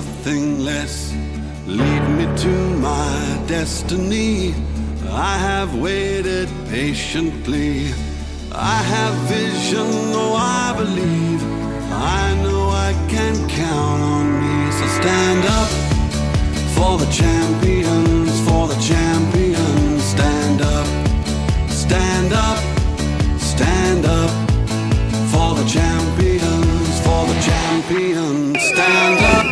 nothing less. Lead me to my destiny. I have waited patiently. I have vision, oh I believe. I know I can count on me. So stand up for the champions, for the champions. Stand up, stand up, stand up for the champions, for the champions. Stand up.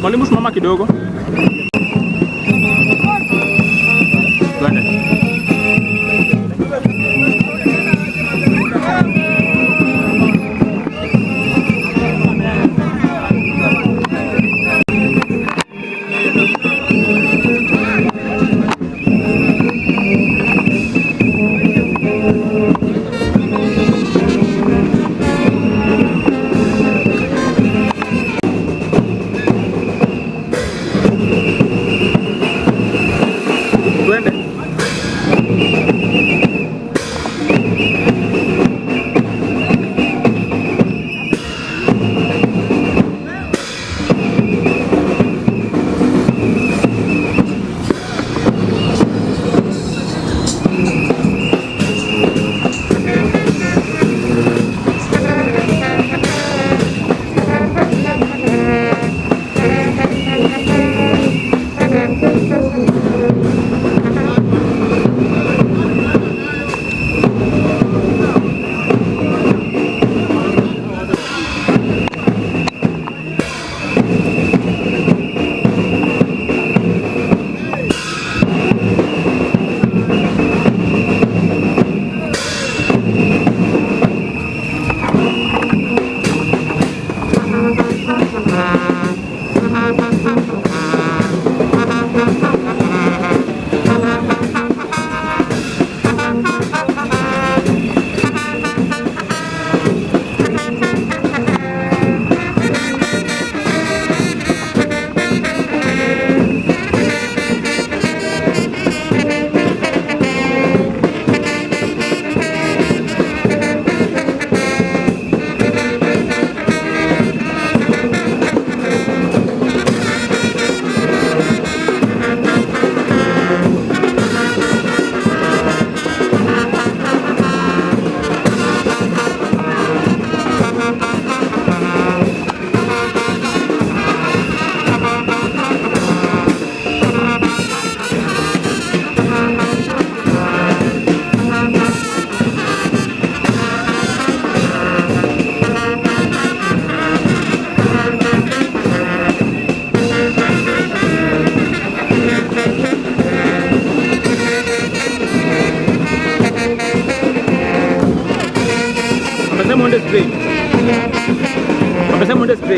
Mwalimu simama kidogo. Twende.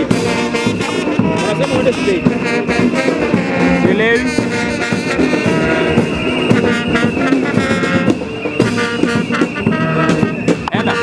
stage. Wanasema uende stage. Sielewi. Enda.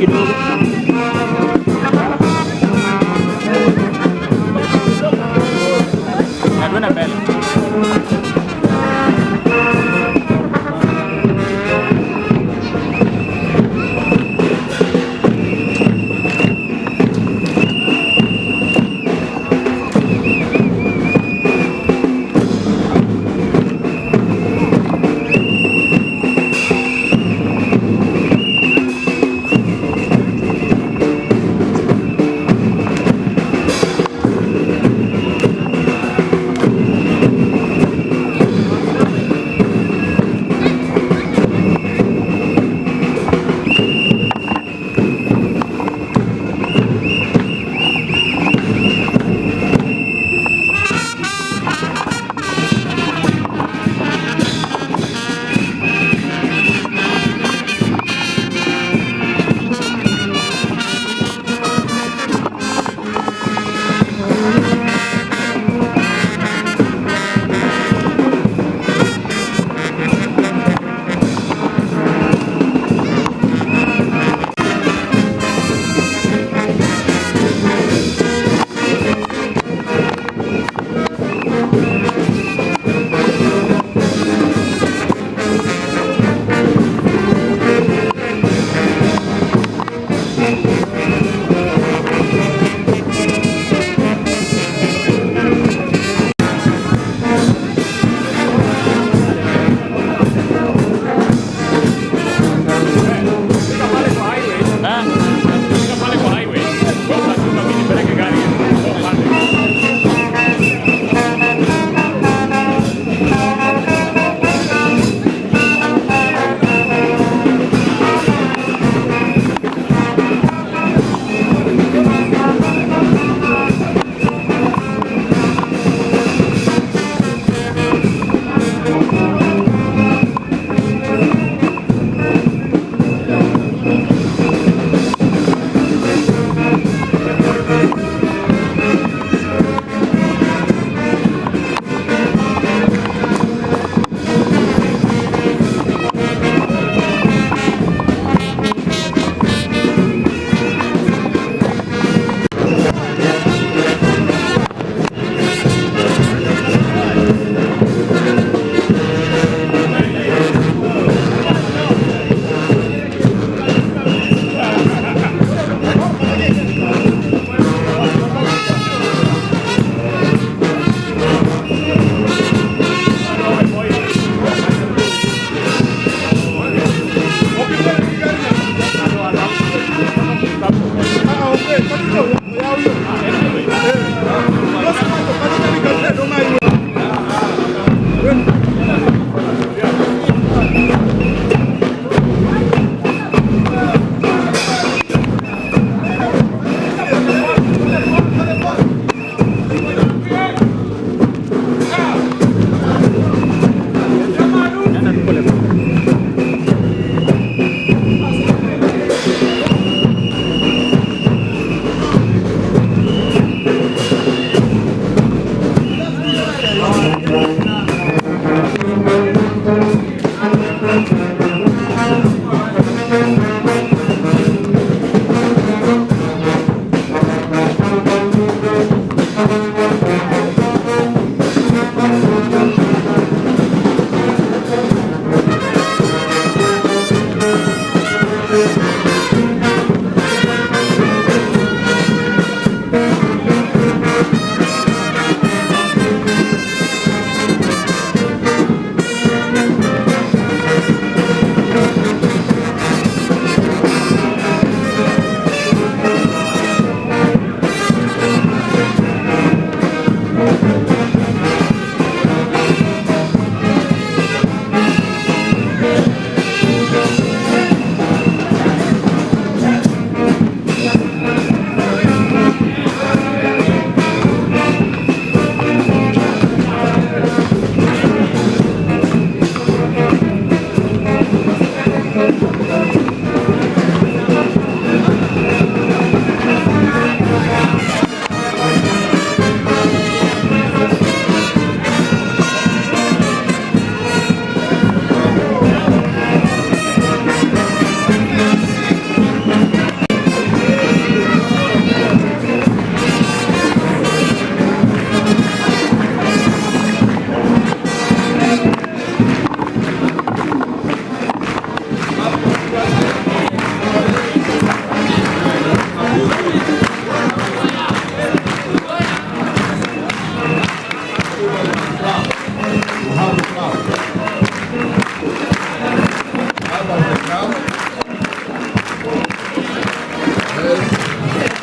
È buona bella.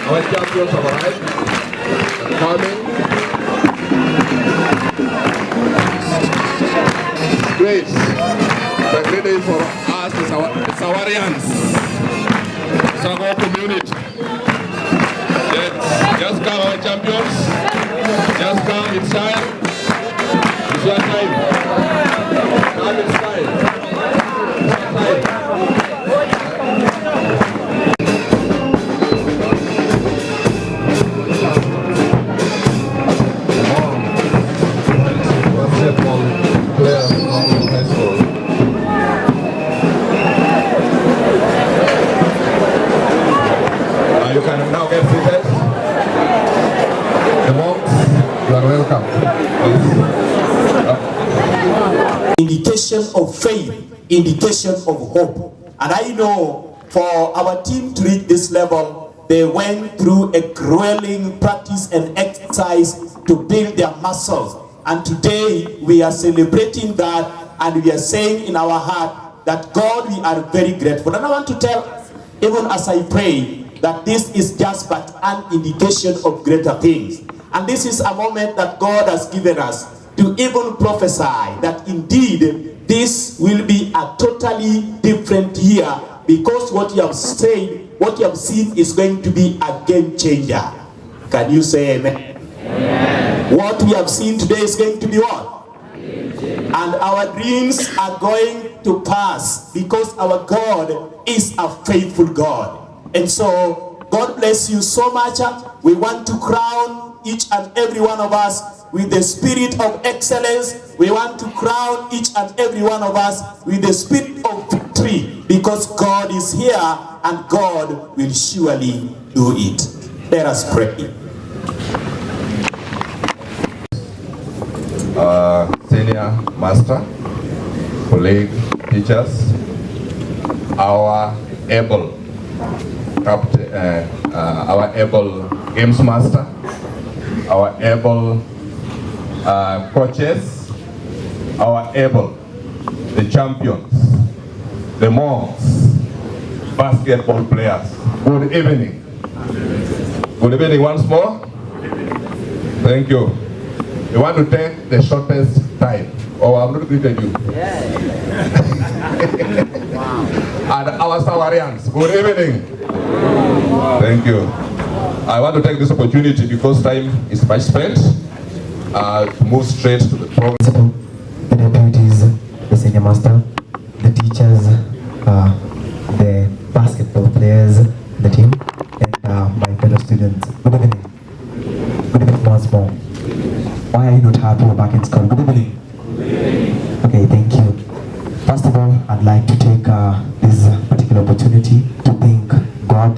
Our champions have arrived. Coming. Great. The great day for us is our Sawarians. Sawagongo community. Let's just come, our champions. Just come inside. It's your time. Come inside. You can now get seated. The monks, you are welcome. Indication of faith, indication of hope. And I know for our team to reach this level, they went through a grueling practice and exercise to build their muscles. And today we are celebrating that, and we are saying in our heart that God, we are very grateful. And I want to tell, even as I pray, that this is just but an indication of greater things. And this is a moment that God has given us to even prophesy that indeed this will be a totally different year, because what you have said, what you have seen is going to be a game changer. Can you say amen? Amen. What we have seen today is going to be what? And our dreams are going to pass, because our God is a faithful God. And so, God bless you so much. We want to crown each and every one of us with the spirit of excellence. We want to crown each and every one of us with the spirit of victory, because God is here and God will surely do it. Let us pray. Senior master, colleague, teachers, our able captain, our able games master, our able coaches, our able, the champions, the monks, basketball players. Good evening. Good evening once more. Thank you. We want to take the shortest time. Oh, I'm not greeting you. Yeah. Wow. And our Sawarians, good evening. Thank you. I want to take this opportunity, because time is much spent, to move straight to the program. The deputies, the senior master, the teachers, the basketball players, the team, and my fellow students. Good evening. Good evening once more. Why are you not happy we're back in school? Good evening. Okay, thank you. First of all, I'd like to take this particular opportunity to thank God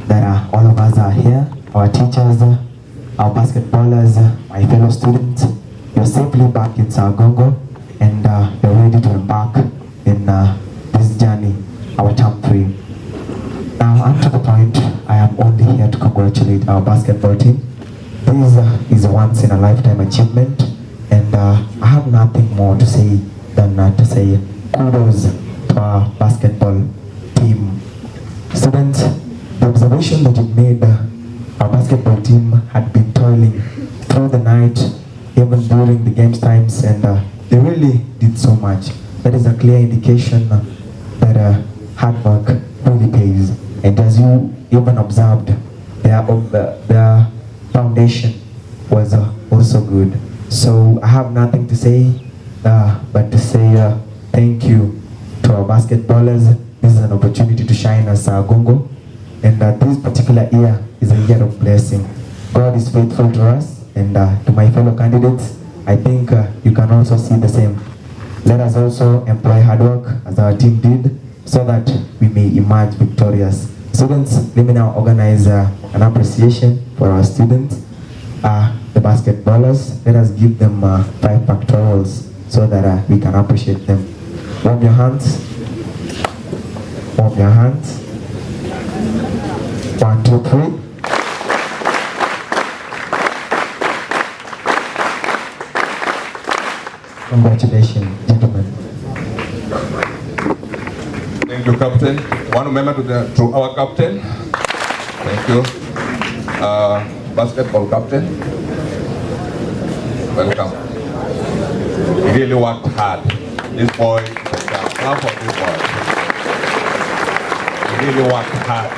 that all of us are here, our teachers, our basketballers, my fellow students. You're safely back in Sawagongo, and you're ready to embark in this journey, our term 3. Now, up to the point, I am only here to congratulate our basketball team. This is a once-in-a-lifetime achievement, and I have nothing more to say than to say kudos to our basketball team. Students, the observation that you made, our basketball team had been toiling through the night, even during the games times, and they really did so much. That is a clear indication that hard work really pays. And as you even observed, their foundation was also good. So I have nothing to say but to say thank you to our basketballers. This is an opportunity to shine as Sawagongo, and this particular year is a year of blessing. God is faithful to us, and to my fellow candidates, I think you can also see the same. Let us also employ hard work as our team did, so that we may emerge victorious. Students, let me now organize an appreciation for our students, the basketballers. Let us give them 5 pectorals so that we can appreciate them. Warm your hands. Warm your hands. 1, 2, 3. Congratulations, gentlemen. Thank you, Captain. One member to our captain. Thank you. basketball captain. Welcome. He really worked hard. This boy, clap for this boy. He really worked hard.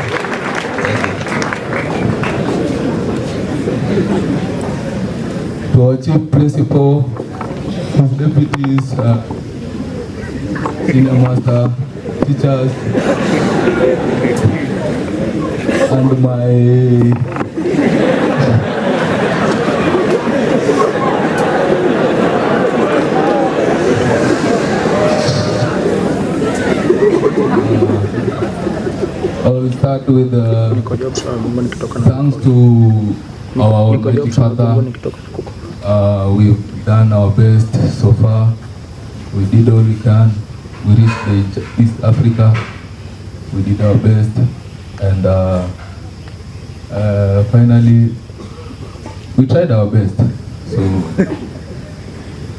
To our chief principal, his deputies, senior master, teachers, and my I will start with thanks to our Almighty Father. We've done our best so far. We did all we can. We reached East Africa. We did our best, and finally we tried our best. So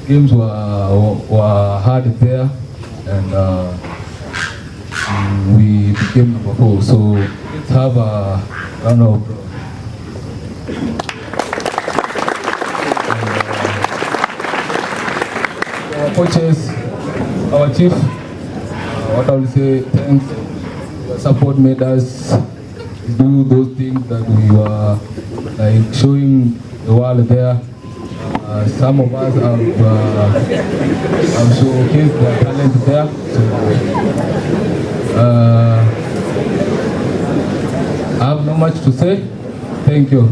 games were hard there, and we became number 4. So let's have a round of applause. Our coaches, our chief, what I will say, thanks. Your support made us do those things that we were like showing the world there. Some of us have showcased their talent there. So, I have not much to say. Thank you.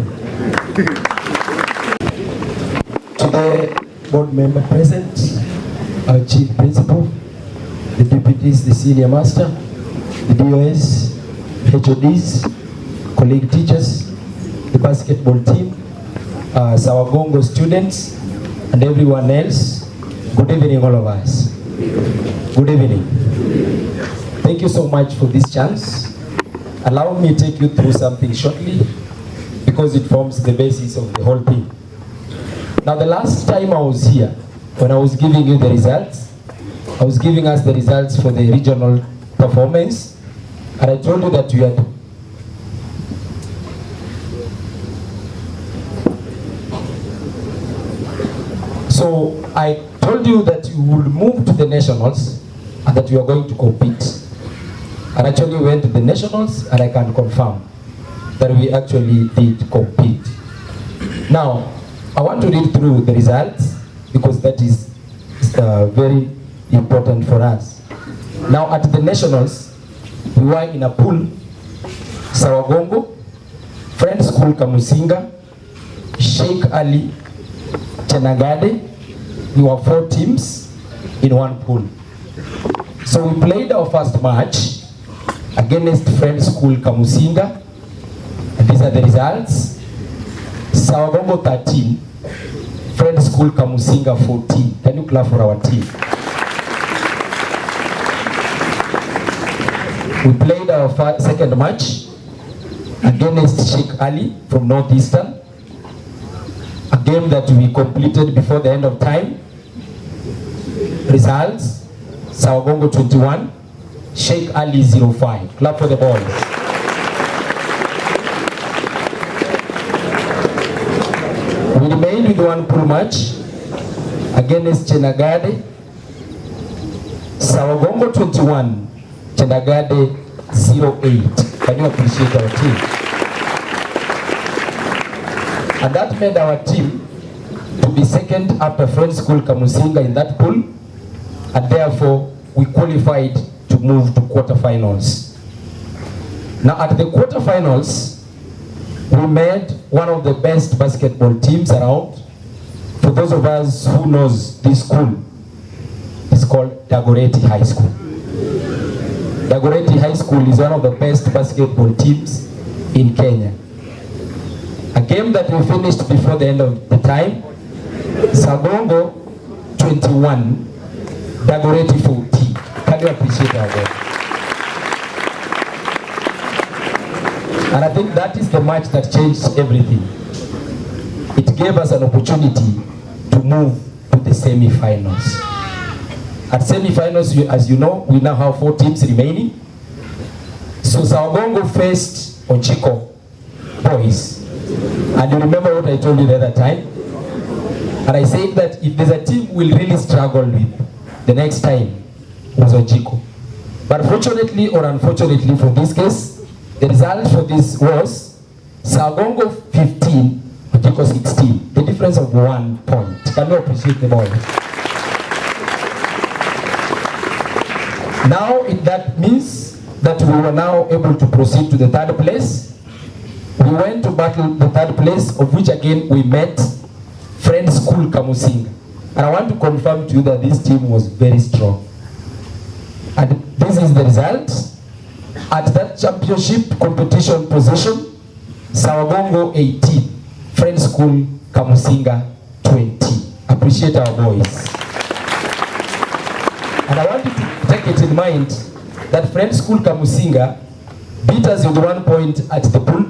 To the board member present, our chief principal, the deputies, the senior master, the DOS, HODs, colleague teachers, the basketball team, Sawagongo students, and everyone else, good evening all of us. Good evening. Thank you so much for this chance. Allow me to take you through something shortly because it forms the basis of the whole thing. Now the last time I was here, when I was giving you the results, I was giving us the results for the regional performance, and I told you that we had so I told you that you will move to the nationals and that you are going to compete. And actually we went to the nationals, and I can confirm that we actually did compete. Now, I want to read through the results because that is very important for us. Now, at the nationals, we were in a pool: Sawagongo, Friends School Kamusinga, Sheikh Ali, Chenagade. We were 4 teams in one pool. So we played our first match against Friends School Kamusinga, and these are the results. Sawagongo 13, Friends School Kamusinga 14. Can you clap for our team? We played our second match against Sheikh Ali from Northeastern, a game that we completed before the end of time. Results: Sawagongo 21, Sheikh Ali 05. Clap for the boys. We remained with one pool match against Chenagade. Sawagongo 21, Chenagade 08. Can you appreciate our team? And that made our team to be second after Friends School Kamusinga in that pool, and therefore we qualified to move to quarterfinals. Now at the quarterfinals, we met one of the best basketball teams around. For those of us who knows this school, it's called Dagoretti High School. Dagoretti High School is one of the best basketball teams in Kenya. A game that we finished before the end of the time: Sawagongo 21, Dagoretti 14. Can you appreciate our game? And I think that is the match that changed everything. It gave us an opportunity to move to the semi-finals. At semi-finals, as you know, we now have 4 teams remaining. So Sawagongo faced Onchiko boys And you remember what I told you the other time? And I said that if there's a team we'll really struggle with the next time was Ojiko. But fortunately or unfortunately for this case, the result for this was Sawagongo 15, Ojiko 16. The difference of 1 point. Can you appreciate the ball? Now that means that we were now able to proceed to the third place. We went to battle the third place, of which again we met Friends School Kamusinga. And I want to confirm to you that this team was very strong. And this is the result. At that championship competition position, Sawagongo 18, Friends School Kamusinga 20. Appreciate our boys. And I want you to take it in mind that Friends School Kamusinga beat us with 1 point at the pool,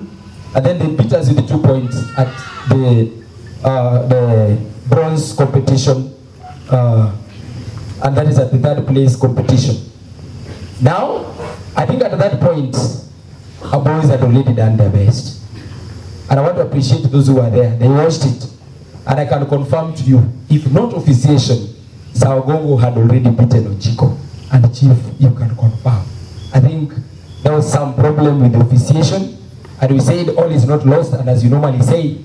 and then they beat us with 2 points at the bronze competition, and that is at the third place competition. Now, I think at that point, our boys had already done their best. And I want to appreciate those who were there. They watched it. And I can confirm to you, if not officiation, Sawagongo had already beaten Ojiko. And Chief, you can confirm. I think there was some problem with the officiation. And we said all is not lost. And as you normally say,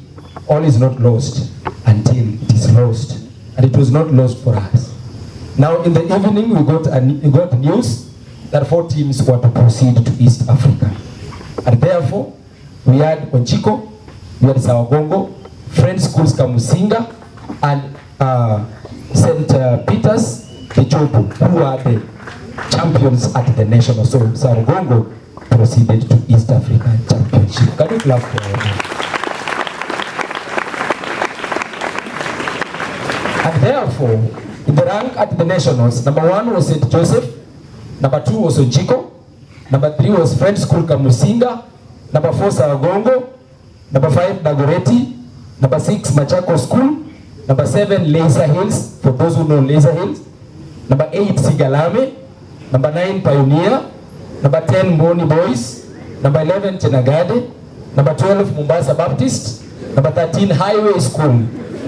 all is not lost until it is lost. And it was not lost for us. Now in the evening, we got news that 4 teams were to proceed to East Africa. And therefore, we had Ojiko, we had Sawagongo, Friends Schools Kamusinga, and St. Peter's, the Jobu, who are the champions at the national. So Sawagongo proceeded to East Africa Championship. Can you clap for them? And therefore, in the rank at the nationals, number 1 was St. Joseph, number 2 was Ojiko, number 3 was Friends School Kamusinga, number 4 Sawagongo, number 5 Dagoretti, number 6 Machako School, number 7 Laser Hills, for those who know Laser Hills, number 8 Sigalame, number 9 Pioneer, number 10 Mboni Boys, number 11 Tenagade, number 12 Mombasa Baptist, number 13 Highway School,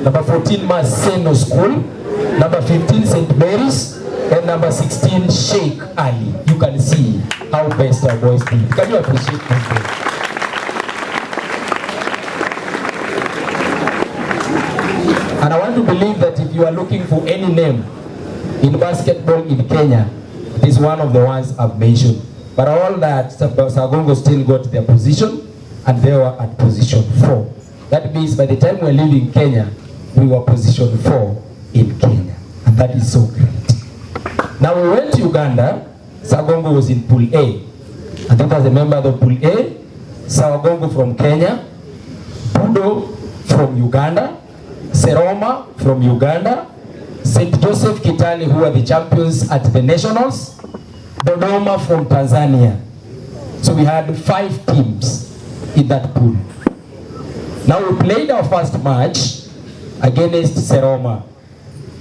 number 14 Maseno School, number 15 St. Mary's, and number 16 Sheikh Ali. You can see how best our boys did. Can you appreciate them? And I want to believe that if you are looking for any name in basketball in Kenya, it is one of the ones I've mentioned. But all that, Sawagongo still got their position, and they were at position 4. That means by the time we're leaving Kenya, we were position 4 in Kenya. And that is so great. Now we went to Uganda. Sawagongo was in Pool A. I think as a member of the Pool A, Sawagongo from Kenya, Budo from Uganda, Seroma from Uganda, St. Joseph Kitale, who are the champions at the nationals, Dodoma from Tanzania. So we had 5 teams in that pool. Now we played our first match against Seroma.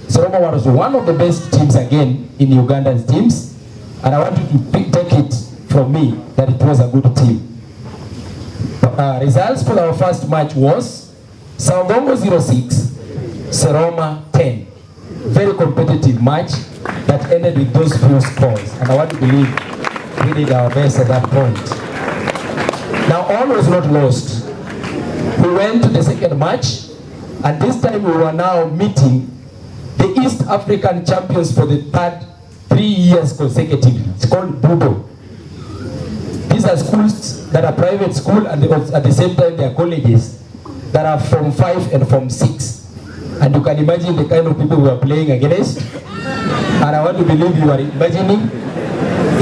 Seroma was one of the best teams again in Ugandan teams, and I want you to take it from me that it was a good team. Results for our first match was Sawagongo 06, Seroma 10. Very competitive match that ended with those few scores, and I want to believe we did our best at that point. Now all was not lost. We went to the second match, and this time we were now meeting the East African champions for the 3 years consecutively. It's called Budo. These are schools that are private school, and at the same time they are colleges that are from 5 and from 6. And you can imagine the kind of people we are playing against. And I want to believe you are imagining.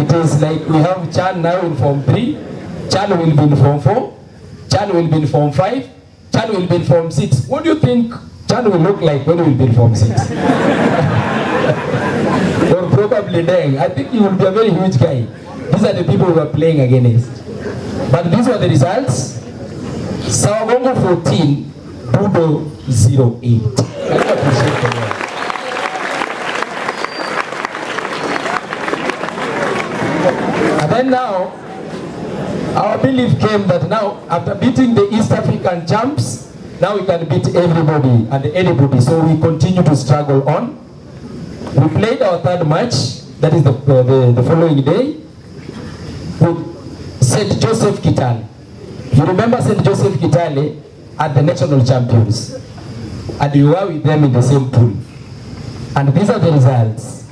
It is like we have Chan now in Form 3, Chan will be in Form 4, Chan will be in Form 5, Chan will be in Form 6. What do you think Chan will look like when he will be in Form 6? Or probably Deng. I think he will be a very huge guy. These are the people we are playing against. But these were the results. Sawagongo 14, Budo 08. I appreciate the word. And then now, Our belief came that now, after beating the East African champs, now we can beat everybody and anybody. So we continue to struggle on. We played our third match, that is the following day, with St. Joseph Kitale. You remember St. Joseph Kitale at the national champions, and you were with them in the same pool. And these are the results.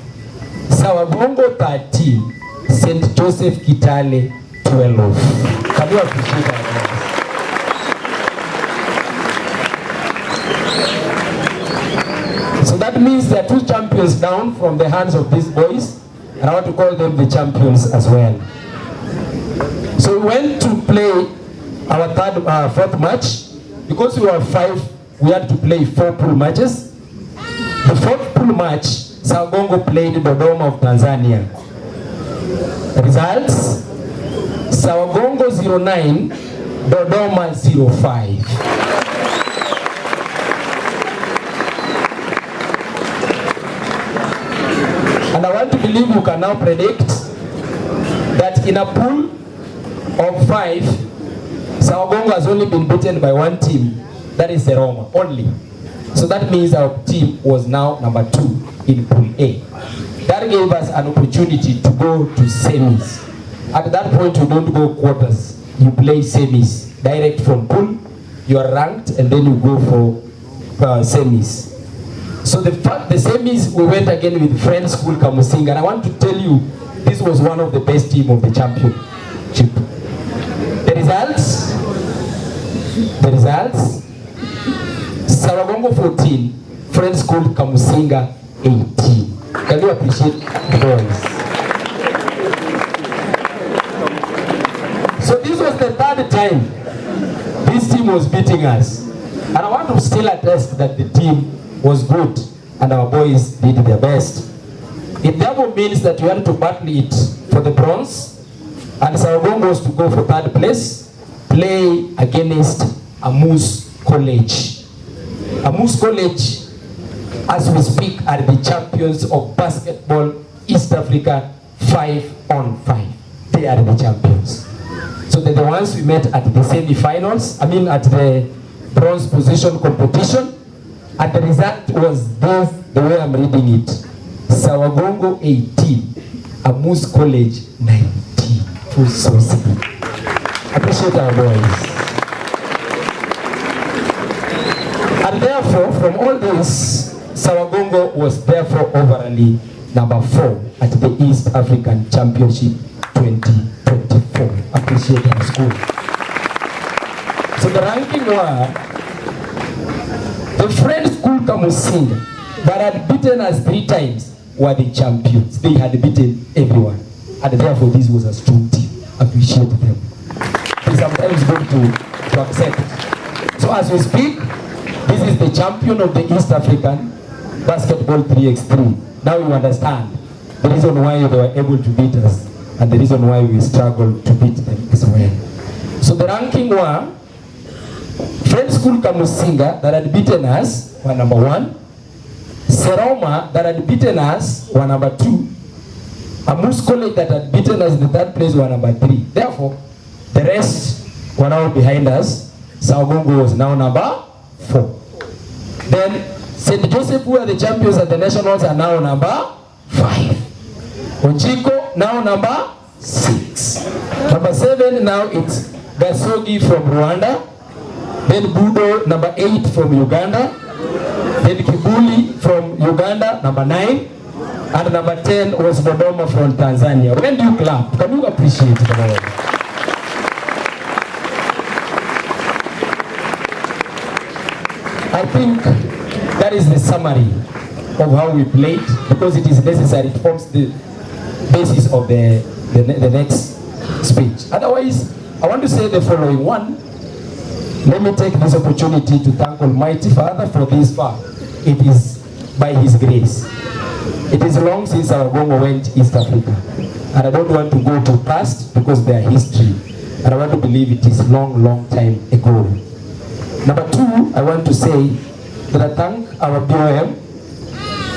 Sawagongo 13, St. Joseph Kitale 12. Can you appreciate that? So that means there are two champions down from the hands of these boys, and I want to call them the champions as well. So we went to play our fourth match. Because we were 5, we had to play 4 pool matches. The fourth pool match, Sawagongo played Dodoma of Tanzania. Results: Sawagongo 09, Dodoma 05. And I want to believe you can now predict that in a pool of 5, Sawagongo has only been beaten by one team, that is Roma, only. So that means our team was now number 2 in Pool A. That gave us an opportunity to go to semis. At that point, you don't go quarters, you play semis. Direct from pool, you are ranked, and then you go for semis. So the semis, we went again with Friends School Kamusinga, and I want to tell you, this was one of the best team of the championship. The results, Sawagongo 14, Friends School Kamusinga 18. Can you appreciate the boys? So this was the third time this team was beating us. And I want to still attest that the team was good and our boys did their best. It therefore means that we had to battle it for the bronze, and Sawagongo was to go for third place, play against Amus College. Amus College, as we speak, are the champions of basketball East Africa 5-on-5. They are the champions. So they're the ones we met at the semi-finals, at the bronze position competition. And the result was this, the way I'm reading it. Sawagongo 18, Amus College 19. Full source. Appreciate our boys. And therefore, from all this, Sawagongo was therefore overall number 4 at the East African Championship 2024. Appreciate our school. So the ranking were the Friends School Kamusinga that had beaten us 3 times were the champions. They had beaten everyone. And therefore this was a strong team. Appreciate them. They sometimes go to accept. So as we speak, this is the champion of the East African Basketball 3x3. Now you understand the reason why they were able to beat us and the reason why we struggled to beat them as well. So the ranking were Friends School Kamusinga that had beaten us were number 1. Seroma that had beaten us were number 2. Amus College that had beaten us in the 3rd place were number 3. Therefore, the rest were now behind us. Sawagongo was now number 4. Then St. Joseph, who are the champions at the nationals, are now number 5. Onchiko now number 6. Number 7 now it's Gasogi from Rwanda. Then Budo number 8 from Uganda. Then Kibuli from Uganda, number 9. And number 10 was Dodoma from Tanzania. When do you clap? Can you appreciate the Lord? I think that is the summary of how we played, because it is necessary. It forms the basis of the next speech. Otherwise, I want to say the following. 1, let me take this opportunity to thank Almighty Father for this far. It is by His grace. It is long since Sawagongo went East Africa. And I don't want to go to past because they are history. And I want to believe it is long time ago. Number 2, I want to say that I thank our BOM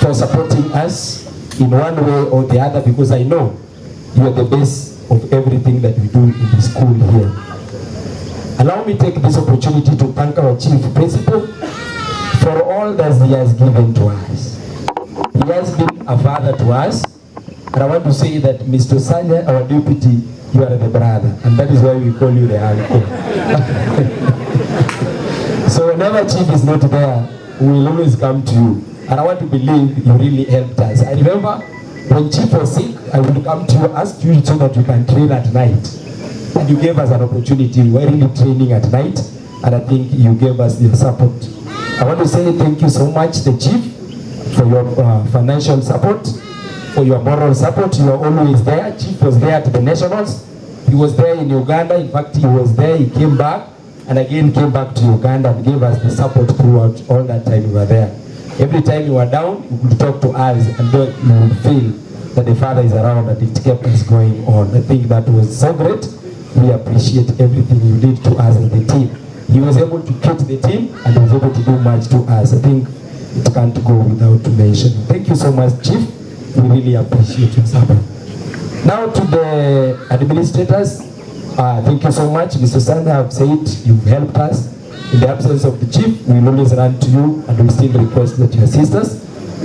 for supporting us in one way or the other, because I know you are the best of everything that we do in the school here. Allow me to take this opportunity to thank our chief principal for all that he has given to us. He has been a father to us, and I want to say that Mr. Sanya, our deputy, you are the brother, and that is why we call you the uncle. So whenever chief is not there, we will always come to you, and I want to believe you really helped us. I remember when chief was sick, I would come to you, ask you so that you can train at night. And you gave us an opportunity. We were really training at night, and I think you gave us the support. I want to say thank you so much, the chief, for your financial support, for your moral support. You are always there. Chief was there at the Nationals. He was there in Uganda. In fact, he was there. He came back, and again came back to Uganda and gave us the support throughout all that time we were there. Every time you were down, you could talk to us, and you would feel that the Father is around, and it kept us going on. I think that was so great. We appreciate everything you did to us as the team. He was able to keep the team and was able to do much to us. I think it can't go without mention. Thank you so much, Chief. We really appreciate your support. Now to the administrators, thank you so much. Mr. Sanda, I've said you've helped us. In the absence of the chief, we will always run to you, and we still request that you assist us.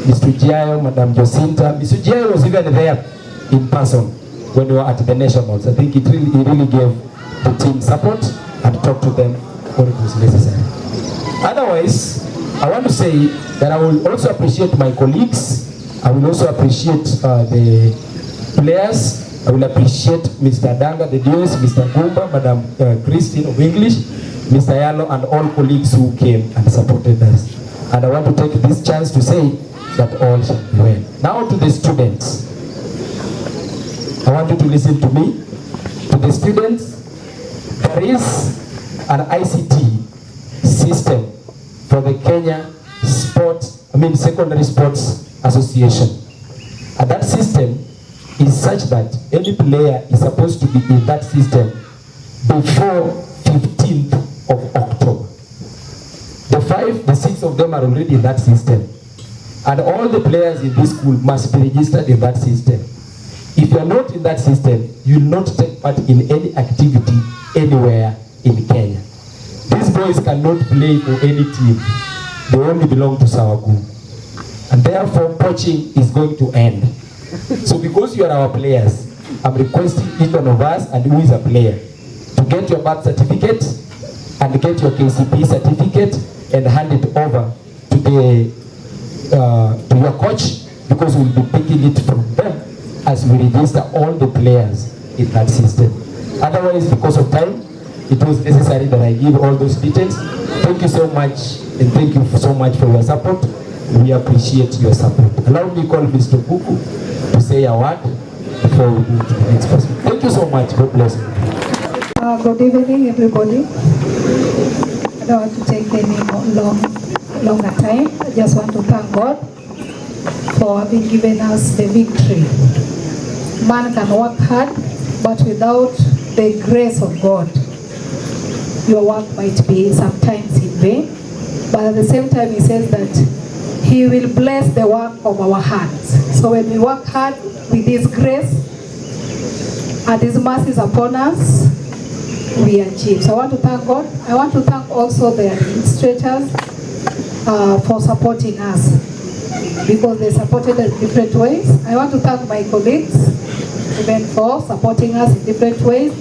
Mr. Giayo, Madam Jacinta. Mr. Giayo was even there in person when we were at the Nationals. I think he really gave the team support and talked to them when it was necessary. Otherwise, I want to say that I will also appreciate my colleagues. I will also appreciate the players. I will appreciate Mr. Danga, the DOS, Mr. Gumba, Madam Christine of English, Mr. Yalo, and all colleagues who came and supported us. And I want to take this chance to say that all shall be well. Now to the students. I want you to listen to me. To the students, there is an ICT system for the Kenya Secondary Sports Association. And that system is such that any player is supposed to be in that system before 15th of October. The 6 of them are already in that system. And all the players in this school must be registered in that system. If you are not in that system, you will not take part in any activity anywhere in Kenya. These boys cannot play for any team. They only belong to Sawagongo. And therefore, poaching is going to end. So because you are our players, I'm requesting each one of us, and who is a player, to get your birth certificate and get your KCP certificate and hand it over to your coach, because we'll be picking it from them as we register all the players in that system. Otherwise, because of time, it was necessary that I give all those details. Thank you so much, and thank you so much for your support. We appreciate your support. Allow me to call Mr. Kuku to say a word before we move to the next person. Thank you so much. God bless you. Good evening, everybody. I don't want to take any longer time. I just want to thank God for having given us the victory. Man can work hard, but without the grace of God, your work might be sometimes in vain. But at the same time, he says that he will bless the work of our hands. So when we work hard with his grace and his mercies upon us, we achieve. So I want to thank God. I want to thank also the administrators for supporting us, because they supported us in different ways. I want to thank my colleagues even for supporting us in different ways,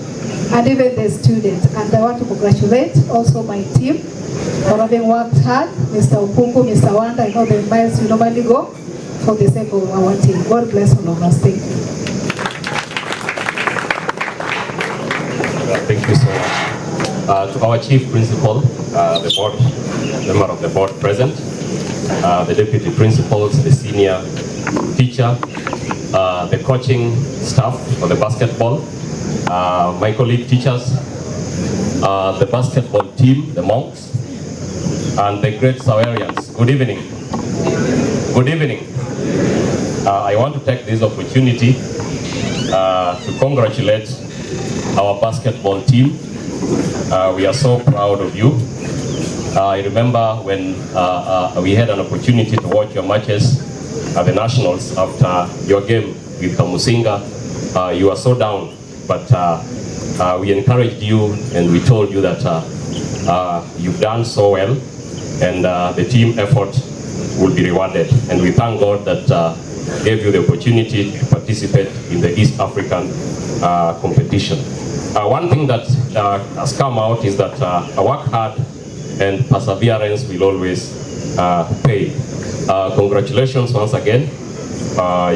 and even the students. And I want to congratulate also my team for having worked hard. Mr. Opungu, Mr. Wanda, I know the miles you normally go for the sake of our team. God bless all of us. Thank you. Thank you so much. To our chief principal, the board, member of the board present, the deputy principals, the senior teacher, the coaching staff for the basketball, my colleague teachers, the basketball team, the monks, and the great Sawarians. Good evening. Good evening. I want to take this opportunity to congratulate our basketball team. We are so proud of you. I remember when we had an opportunity to watch your matches at the Nationals after your game with Kamusinga. You were so down. but we encouraged you and we told you that you've done so well, and the team effort will be rewarded. And we thank God that gave you the opportunity to participate in the East African competition. One thing that has come out is that work hard and perseverance will always pay. Congratulations once again.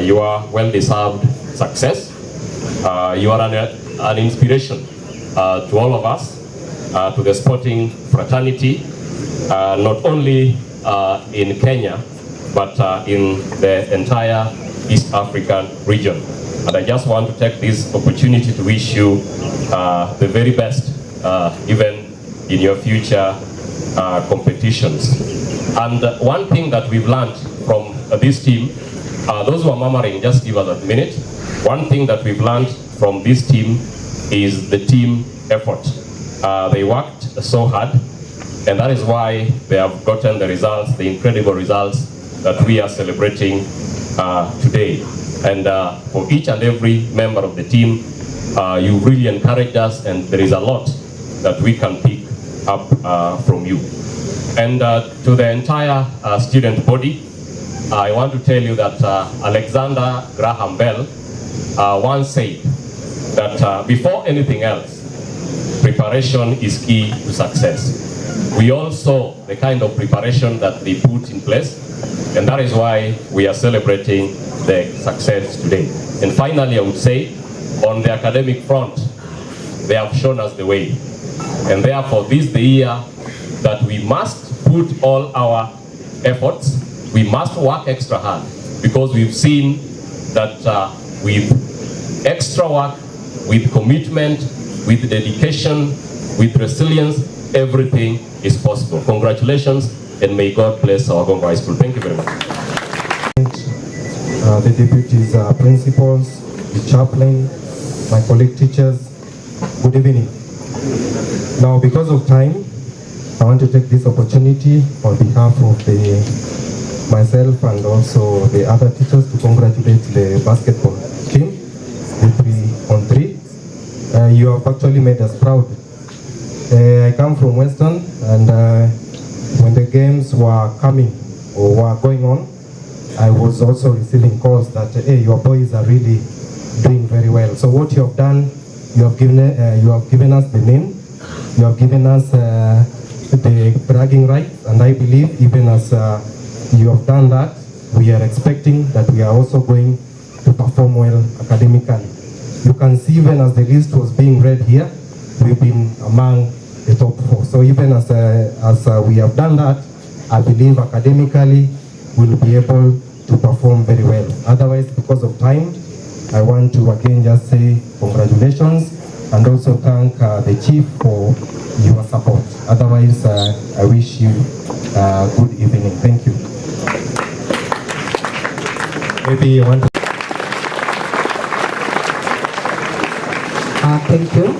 You are well-deserved success. You are an inspiration to all of us, to the sporting fraternity, not only in Kenya, but in the entire East African region. And I just want to take this opportunity to wish you the very best, even in your future competitions. And one thing that we've learned from this team, those who are murmuring, just give us a minute. One thing that we've learned from this team is the team effort. They worked so hard, and that is why they have gotten the results, the incredible results that we are celebrating today. And for each and every member of the team, you really encouraged us, and there is a lot that we can pick up from you. And to the entire student body, I want to tell you that Alexander Graham Bell once said that before anything else, preparation is key to success. We all saw the kind of preparation that they put in place, and that is why we are celebrating the success today. And finally, I would say, on the academic front, they have shown us the way. And therefore, this is the year that we must put all our efforts, we must work extra hard, because we've seen that with extra work, with commitment, with dedication, with resilience, everything is possible. Congratulations, and may God bless Sawagongo High School. Thank you very much. The deputies, principals, the chaplain, my colleague teachers, good evening. Now, because of time, I want to take this opportunity on behalf of myself and also the other teachers to congratulate the basketball team, the 3-on-3. You have actually made us proud. I come from Western, and when the games were coming or were going on, I was also receiving calls that, hey, your boys are really doing very well. So what you have done, you have given us the name, you have given us the bragging rights, and I believe even as you have done that, we are expecting that we are also going to perform well academically. You can see even as the list was being read here, we've been among the top 4. So even as we have done that, I believe academically we'll be able to perform very well. Otherwise, because of time, I want to again just say congratulations and also thank the chief for your support. Otherwise, I wish you a good evening. Thank you. Maybe you want to... Thank you.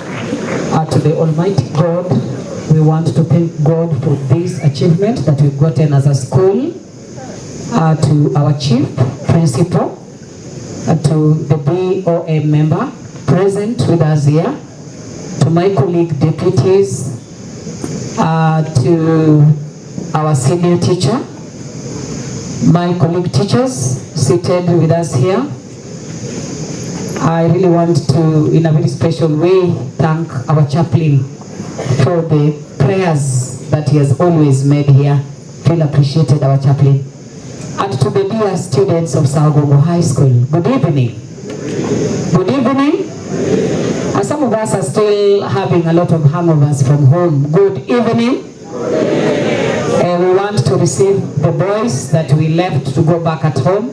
To the Almighty God, we want to thank God for this achievement that we've gotten as a school, to our chief principal, to the BOM member present with us here, to my colleague deputies, to our senior teacher, my colleague teachers seated with us here. I really want to, in a very special way, thank our chaplain for the prayers that he has always made here. Feel appreciated, our chaplain. And to the dear students of Sawagongo High School, good evening. Good evening. And some of us are still having a lot of hangovers from home. Good evening. We want to receive the boys that we left to go back at home.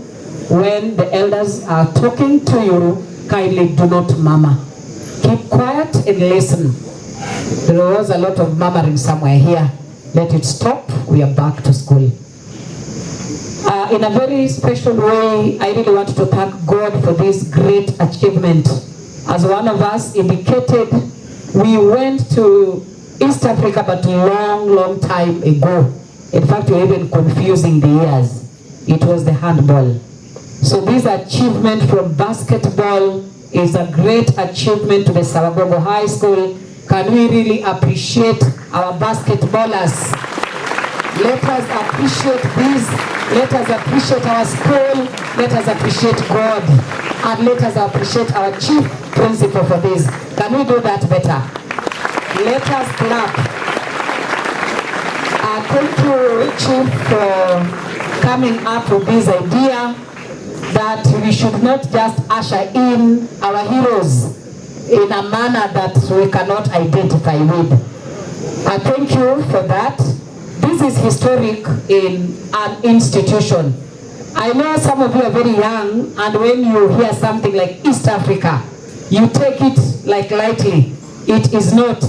When the elders are talking to you, kindly do not murmur. Keep quiet and listen. There was a lot of murmuring somewhere here. Let it stop. We are back to school. In a very special way, I really want to thank God for this great achievement. As one of us indicated, we went to East Africa but long time ago. In fact, we were even confusing the years. It was the handball. So this achievement from basketball is a great achievement to the Sawagongo High School. Can we really appreciate our basketballers? Let us appreciate this. Let us appreciate our school. Let us appreciate God. And let us appreciate our chief principal for this. Can we do that better? Let us clap. Thank you, Chief, for coming up with this idea that we should not just usher in our heroes in a manner that we cannot identify with. I thank you for that. This is historic in an institution. I know some of you are very young, and when you hear something like East Africa, you take it like lightly. It is not.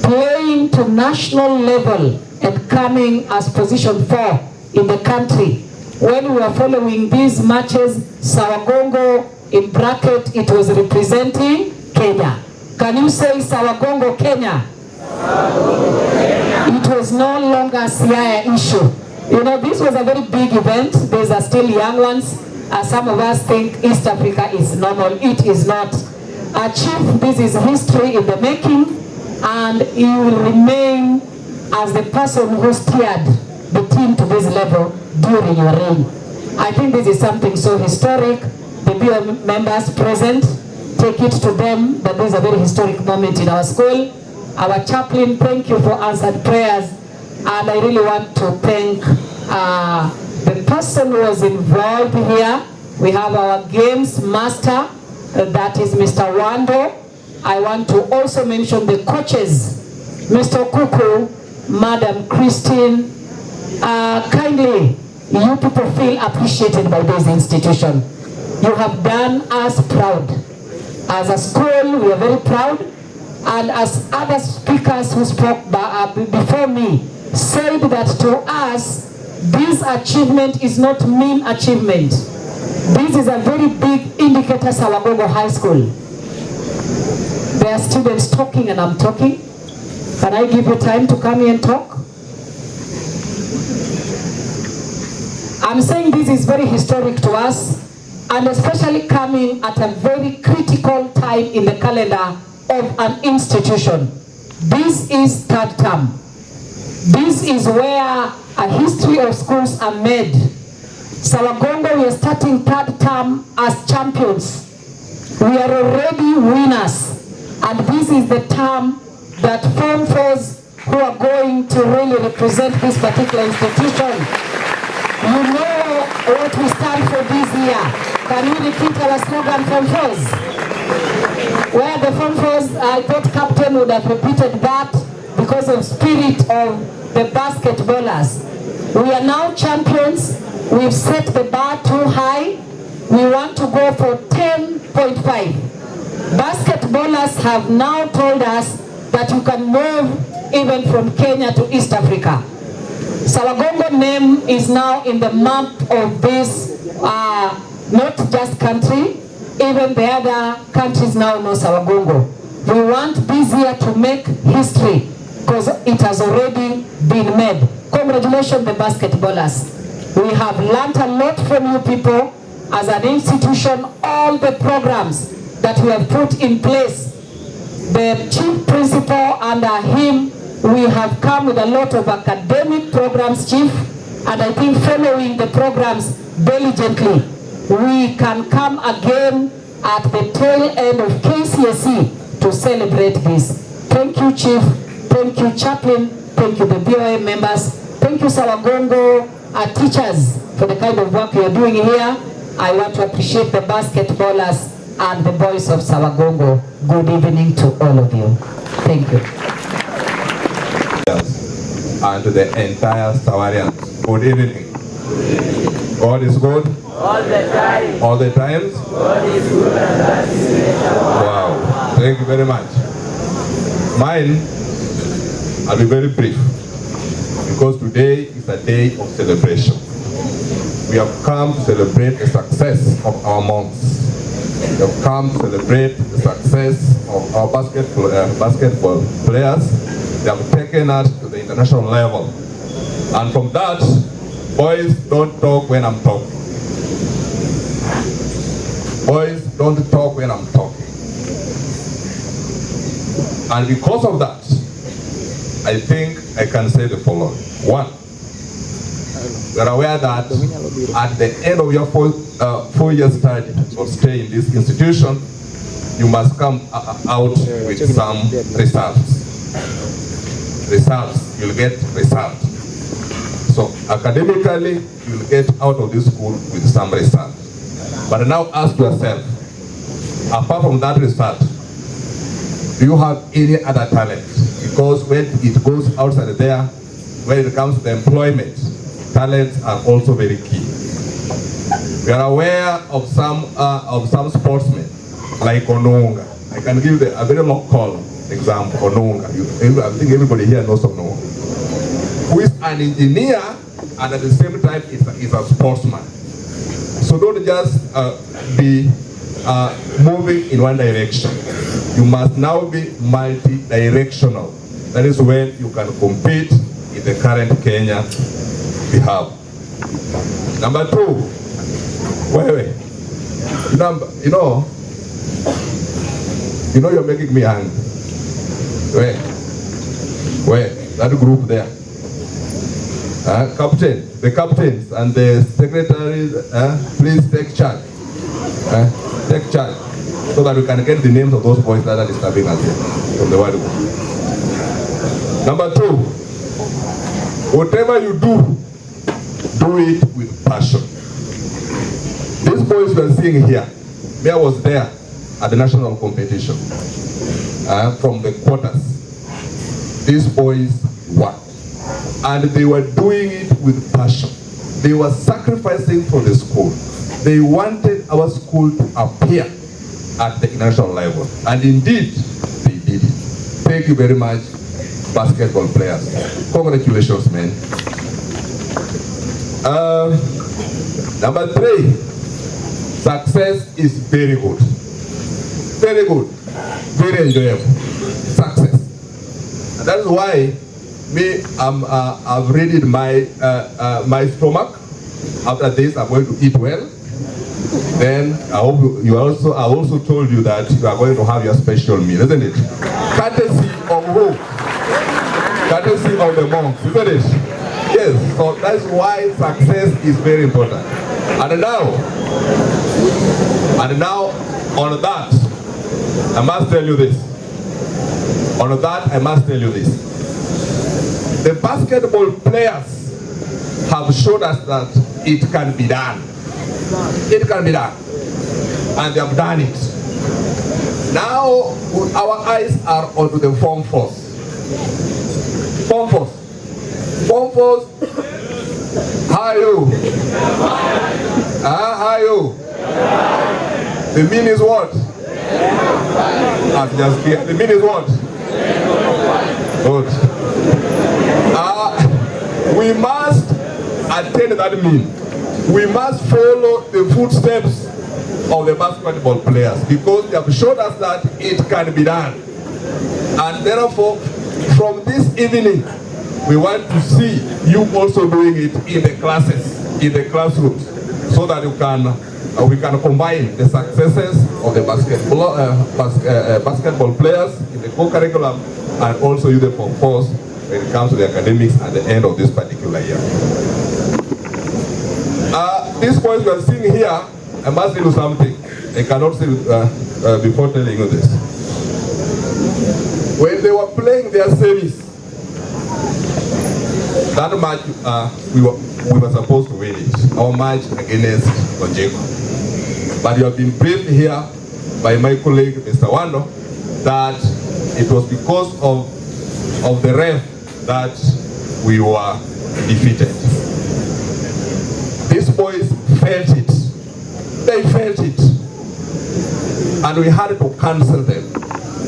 Playing to national level and coming as position 4 in the country. When we were following these matches, Sawagongo, in bracket, it was representing Kenya. Can you say Sawagongo, Kenya? Sawagongo, Kenya. It was no longer a Siaya issue. You know, this was a very big event. These are still young ones. Some of us think East Africa is normal. It is not. Chief, this is history in the making, and you will remain as the person who steered the team to this level during your reign. I think this is something so historic. The BO members present, take it to them that this is a very historic moment in our school. Our chaplain, thank you for answered prayers. And I really want to thank the person who was involved here. We have our games master, that is Mr. Wando. I want to also mention the coaches, Mr. Kuku, Madam Christine. Kindly, you people feel appreciated by this institution. You have done us proud. As a school, we are very proud. And as other speakers who spoke before me said that to us, this achievement is not mean achievement. This is a very big indicator, Sawagongo High School. There are students talking and I'm talking. Can I give you time to come here and talk? I'm saying this is very historic to us, and especially coming at a very critical time in the calendar of an institution. This is third term. This is where a history of schools are made. Sawagongo, we are starting third term as champions. We are already winners. And this is the term that Form 4s who are going to really represent this particular institution. You know what we stand for this year. Can we repeat our slogan, Form 4s? Where the Form 4s, I thought Captain would have repeated that because of spirit of the basketballers. We are now champions. We've set the bar too high. We want to go for 10.5. Basketballers have now told us that you can move even from Kenya to East Africa. Sawagongo name is now in the map of this, not just country, even the other countries now know Sawagongo. We want this year to make history because it has already been made. Congratulations, the basketballers. We have learned a lot from you people as an institution, all the programs that we have put in place. The chief principal, under him, we have come with a lot of academic programs, Chief, and I think following the programs diligently, we can come again at the tail end of KCSE to celebrate this. Thank you, Chief. Thank you, Chaplain. Thank you, the BOA members. Thank you, Sawagongo teachers, for the kind of work you are doing here. I want to appreciate the basketballers and the boys of Sawagongo. Good evening to all of you. Thank you. And to the entire Sawarians, good evening. God is good. All the time. All the times. God is good and that is wow. Thank you very much. Mine, I'll be very brief, because today is a day of celebration. We have come to celebrate the success of our monks. We have come to celebrate the success of our basketball players. They have taken us to the international level. And from that, boys don't talk when I'm talking. Boys don't talk when I'm talking. And because of that, I think I can say the following. One, we are aware that at the end of your 4 years study or stay in this institution, you must come out with some results. Results, you'll get results. So academically, you'll get out of this school with some results. But now ask yourself, apart from that result, do you have any other talent? Because when it goes outside there, when it comes to employment, talents are also very key. We are aware of some sportsmen like Onunga. I can give a very local example, Onunga. I think everybody here knows Onunga, who is an engineer and at the same time is a sportsman. So don't just be moving in one direction. You must now be multi-directional. That is when you can compete in the current Kenya we have. Number two, you're making me angry. Where? That group there. The captains and the secretaries, please take charge. Take charge so that we can get the names of those boys that are disturbing us here from the word. Number two, whatever you do it with passion. These boys we are seeing here, I was there at the national competition from the quarters. These boys worked. And they were doing it with passion. They were sacrificing for the school. They wanted our school to appear at the international level. And indeed, they did it. Thank you very much, basketball players. Congratulations, man. Number three, success is very good. Very good. Very enjoyable. Success. And that is why I've read my stomach. After this, I'm going to eat well. Then I hope I also told you that you are going to have your special meal, isn't it? Courtesy of who? Courtesy of the monks, isn't it? Yes. So that's why success is very important. And now on that, I must tell you this. On that, I must tell you this. The basketball players have showed us that it can be done. It can be done. And they have done it. Now, our eyes are onto the Form Force. Form Force. Form Force. How are you? How are you? The mean is what? The mean is what? Good. We must attain that mean. We must follow the footsteps of the basketball players because they have showed us that it can be done. And therefore, from this evening, we want to see you also doing it in the classes, in the classrooms, so that we can combine the successes of the basketball players in the co-curriculum and also use the force when it comes to the academics at the end of this particular year. These boys we are seeing here, I must tell you something. I cannot say before telling you this. When they were playing their series, that match we were supposed to win it. Our match against Sawagongo. But you have been briefed here by my colleague Mr. Wando that it was because of the ref that we were defeated. These boys felt it. They felt it. And we had to cancel them.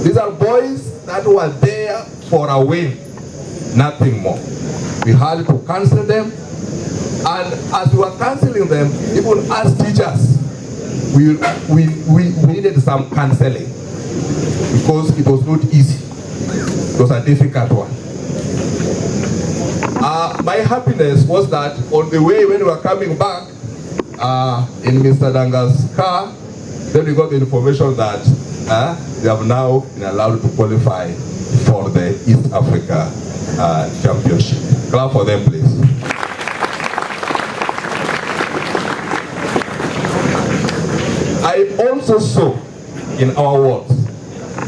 These are boys that were there for a win, nothing more. We had to cancel them. And as we were canceling them, even as teachers, we needed some canceling because it was not easy. It was a difficult one. My happiness was that on the way when we were coming back in Mr. Danga's car, Then we got the information that they have now been allowed to qualify for the East Africa Championship. Clap for them, please. I also saw in our wards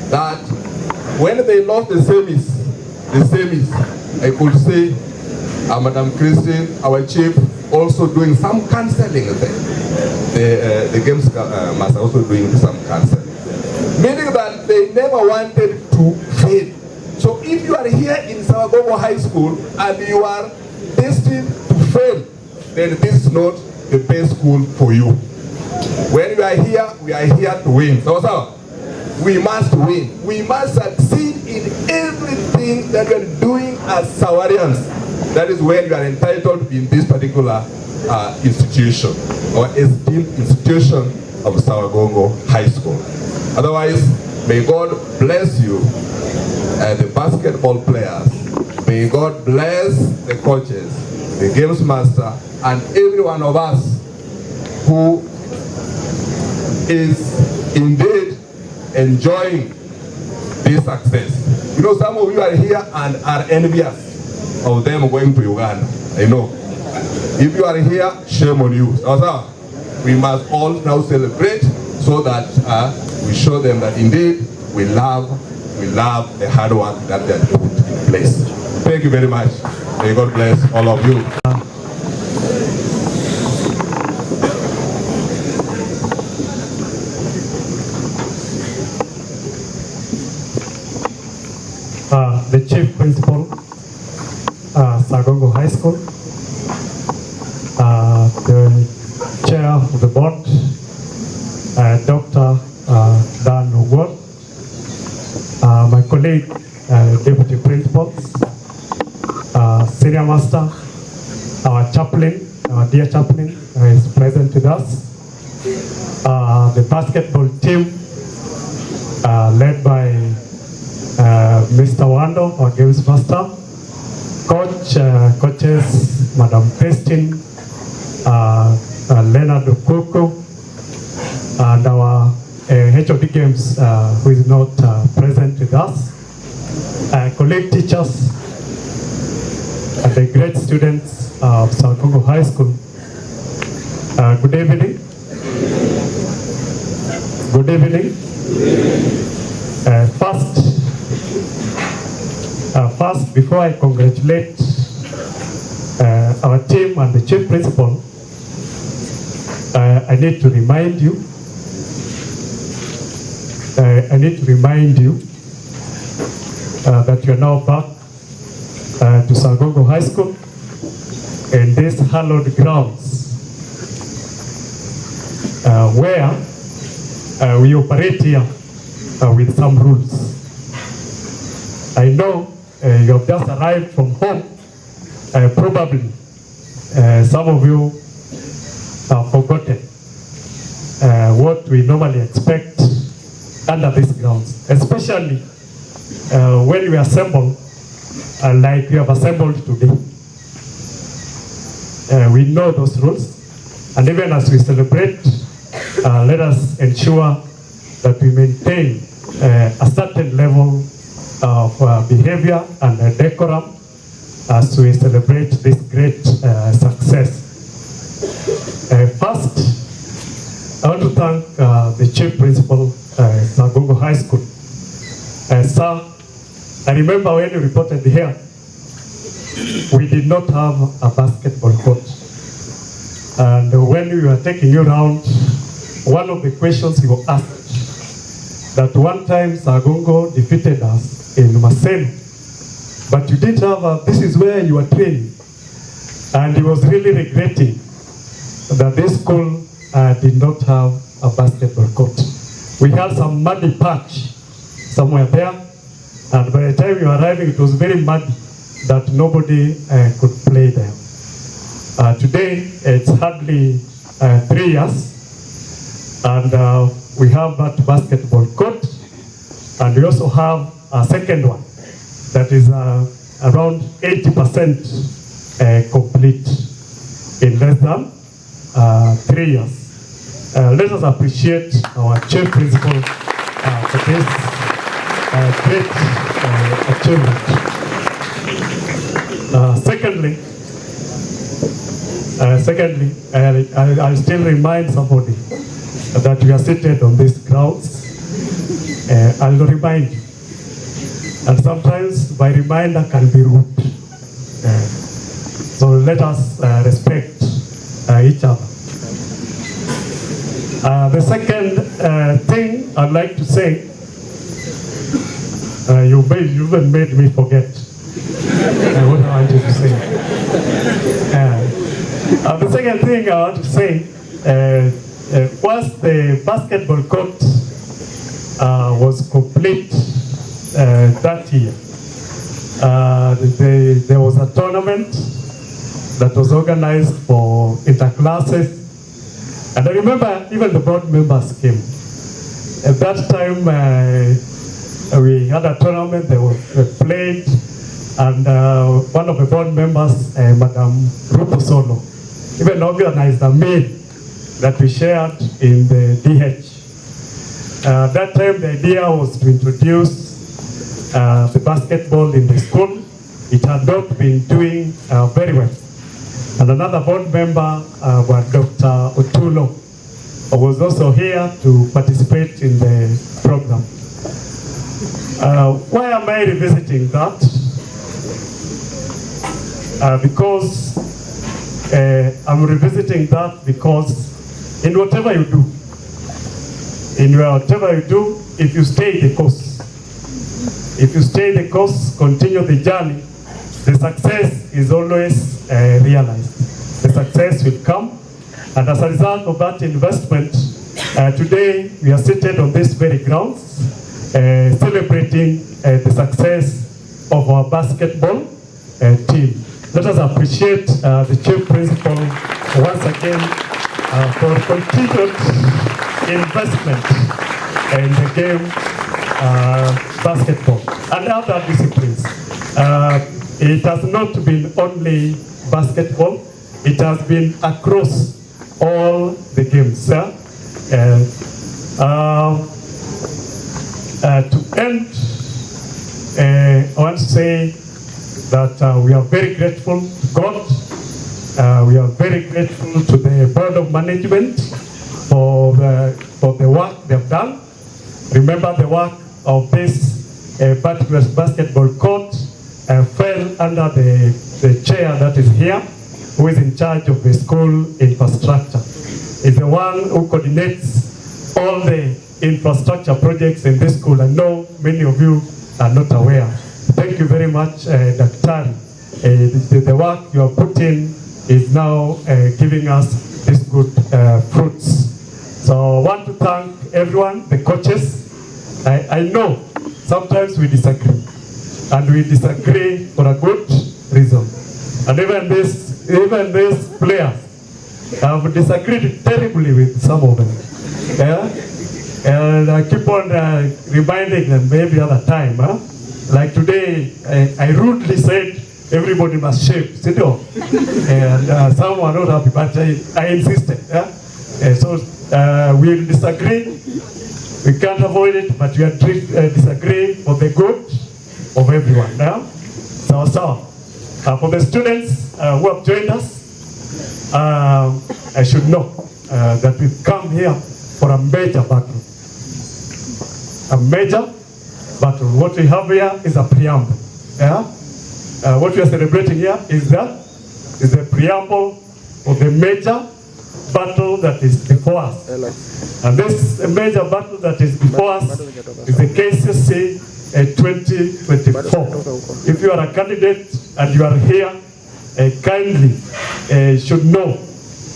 that when they lost the semis, I could say Madam Christine, our chief, also doing some counseling there. The games master also doing some counseling. Meaning that they never wanted to fail. So if you are here in Sawagongo High School and you are destined to fail, then this is not the best school for you. When we are here to win. So we must win. We must succeed in everything that we are doing as Sawarians. That is when you are entitled to be in this particular institution, or esteemed institution of Sawagongo High School. Otherwise, may God bless you, the basketball players. May God bless the coaches, the games master, and every one of us who is indeed enjoying this success. You know, some of you are here and are envious of them going to Uganda. I know. If you are here, shame on you. Also, we must all now celebrate so that we show them that indeed we love the hard work that they have put in place. Thank you very much. May God bless all of you. The chief principal, Sawagongo High School, the chair of the board, Dr. Dan Ogwon, my colleague, deputy principals, senior master, our chaplain, our dear chaplain is present with us, the basketball team led by Mr. Wando, our games master, coaches, Madam Christine, Leonard Okoko, and our HOD games who is not present with us, colleague teachers, and the great students of Sawagongo High School. Good evening. Good evening. First, before I congratulate our team and the chief principal, I need to remind you that you are now back to Sawagongo High School in these hallowed grounds where we operate here with some rules. I know you have just arrived from home. Probably some of you have forgotten what we normally expect under these grounds, especially when we assemble like we have assembled today. We know those rules, and even as we celebrate, let us ensure that we maintain a certain level of behavior and decorum as we celebrate this great success. First, I want to thank the chief principal of Sawagongo High School. Sir, I remember when you reported here, we did not have a basketball court. And when we were taking you around, one of the questions you asked, that one time Sawagongo defeated us in Maseno, but you didn't have this is where you were trained. And he was really regretting that this school did not have a basketball court. We had some muddy patch somewhere there, and by the time you were arriving, it was very muddy that nobody could play there. Today, it's hardly 3 years, and we have that basketball court, and we also have a second one that is around 80% complete in less than 3 years. Let us appreciate our chief principal for this great achievement. Secondly, I'll still remind somebody that we are seated on these grounds. I'll remind you, and sometimes my reminder can be rude. So let us respect each other. The second thing I'd like to say, you even made me forget what I wanted to say. The second thing I want to say was the basketball court was complete that year. There was a tournament that was organized for interclasses, and I remember even the board members came. At that time, we had a tournament, they were played, and one of the board members, Madam Rupo Solo, even organized a meal that we shared in the DH. That time the idea was to introduce the basketball in the school. It had not been doing very well. And another board member, Dr. Otulo, was also here to participate in the program. Why am I revisiting that? Because I'm revisiting that because in whatever you do, if you stay the course, continue the journey, the success is always realized. The success will come, and as a result of that investment, today we are seated on this very grounds, celebrating the success of our basketball team. Let us appreciate the chief principal once again for continued investment in the game basketball and other disciplines. It has not been only basketball, it has been across all the games. To end, I want to say that we are very grateful to God. We are very grateful to the Board of Management for the work they've done. Remember, the work of this particular basketball court fell under the chair that is here, who is in charge of the school infrastructure. Is the one who coordinates all the infrastructure projects in this school. I know many of you are not aware. Thank you very much, Dr. The work you have put in is now giving us these good fruits. So I want to thank everyone, the coaches. I know sometimes we disagree, and we disagree for a good reason. And even these players have disagreed terribly with some of them. Yeah? And I keep on reminding them every other time. Huh? Like today, I rudely said everybody must shave, and some were not happy, but I insisted. Yeah? So we'll disagree. We can't avoid it, but we disagree for the good of everyone. Yeah? So, for the students who have joined us, I should know that we've come here for a major battle. A major battle. What we have here is a preamble. Yeah? What we are celebrating here is the preamble of the major battle that is before us. And this major battle that is before us is the KCSE 2024. If you are a candidate and you are here, kindly should know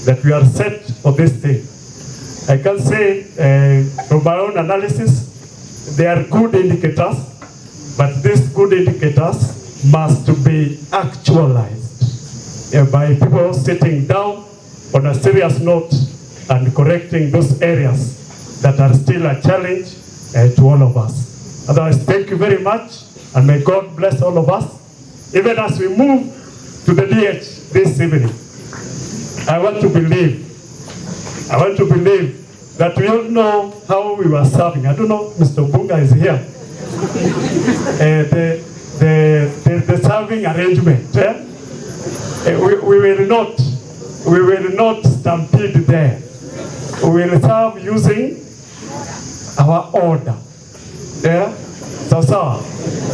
that we are set for this thing. I can say from my own analysis, they are good indicators, but these good indicators must be actualized by people sitting down on a serious note and correcting those areas that are still a challenge to all of us. Otherwise, thank you very much, and may God bless all of us. Even as we move to the DH this evening, I want to believe that we all know how we were serving. I don't know, Mr. Bunga is here. The serving arrangement. We will not stampede there. We will serve using our order. Yeah?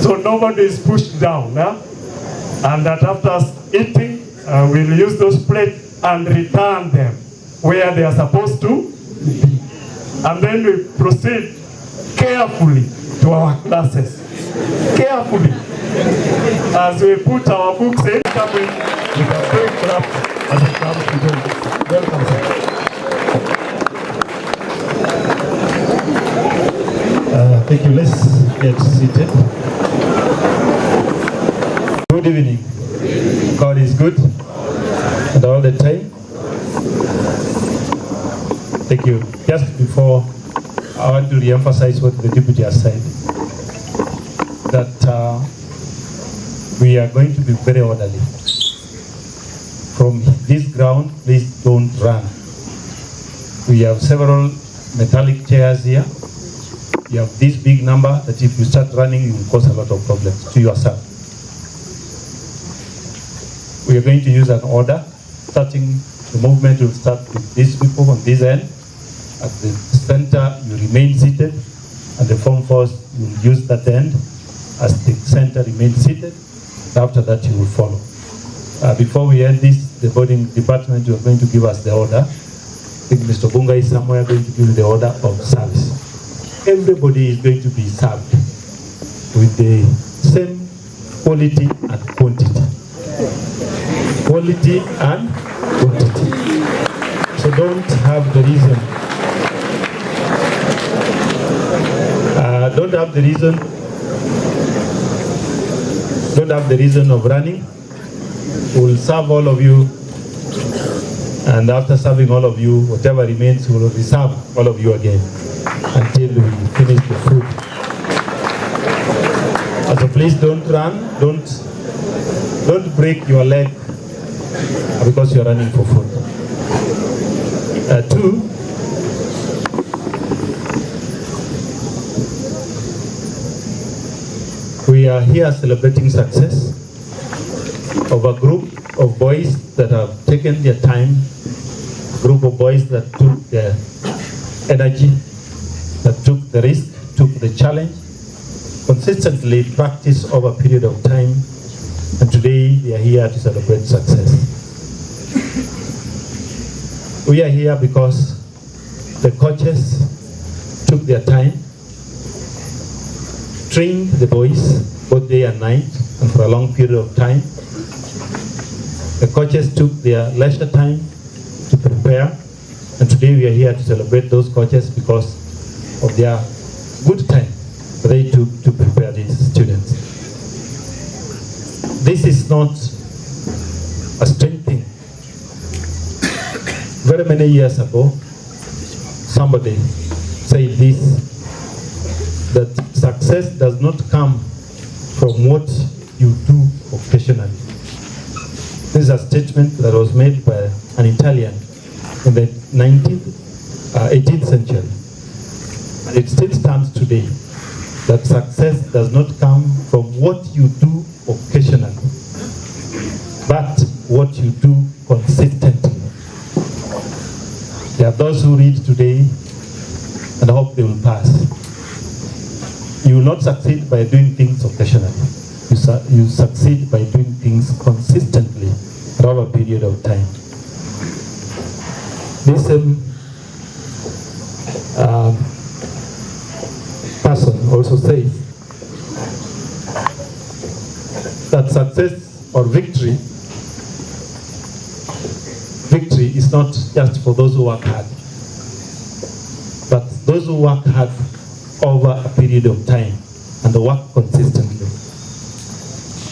So nobody is pushed down. Yeah? And that after eating, we'll use those plates and return them where they are supposed to be. And then we proceed carefully to our classes. Carefully. As we put our books in, we can break up as it comes to them. Welcome, sir. Thank you. Let's get seated. Good evening. God is good and all the time. Thank you. Just before, I want to re-emphasize what the deputy has said, that we are going to be very orderly. From this ground, please don't run. We have several metallic chairs here. You have this big number that if you start running, you will cause a lot of problems to yourself. We are going to use an order. Starting the movement will start with these people on this end. At the center, you remain seated, and the form force will use that end as the center remains seated. After that, you will follow. Before we end this, the boarding department is going to give us the order. I think Mr. Bunga is somewhere going to give the order of service. Everybody is going to be served with the same quality and quantity. Quality and quantity. So don't have the reason. Don't have the reason of running. We'll serve all of you, and after serving all of you, whatever remains, we will reserve all of you again until we finish the food. So please don't run, don't break your leg because you're running for food. Two, we are here celebrating success of a group of boys that have taken their time, a group of boys that took their energy, that took the risk, took the challenge, consistently practiced over a period of time, and today they are here to celebrate success. We are here because the coaches took their time, trained the boys both day and night, and for a long period of time. The coaches took their leisure time to prepare, and today we are here to celebrate those coaches because of their good time they took to prepare these students. This is not a strange thing. Very many years ago, somebody said this, that success does not come from what you do occasionally. This is a statement that was made by an Italian in the 18th century. And it still stands today, that success does not come from what you do occasionally, but what you do consistently. There are those who read today and hope they will pass. You will not succeed by doing things occasionally. You succeed by doing things consistently over a period of time. This person also says that success or victory is not just for those who work hard, but those who work hard over a period of time and work consistently.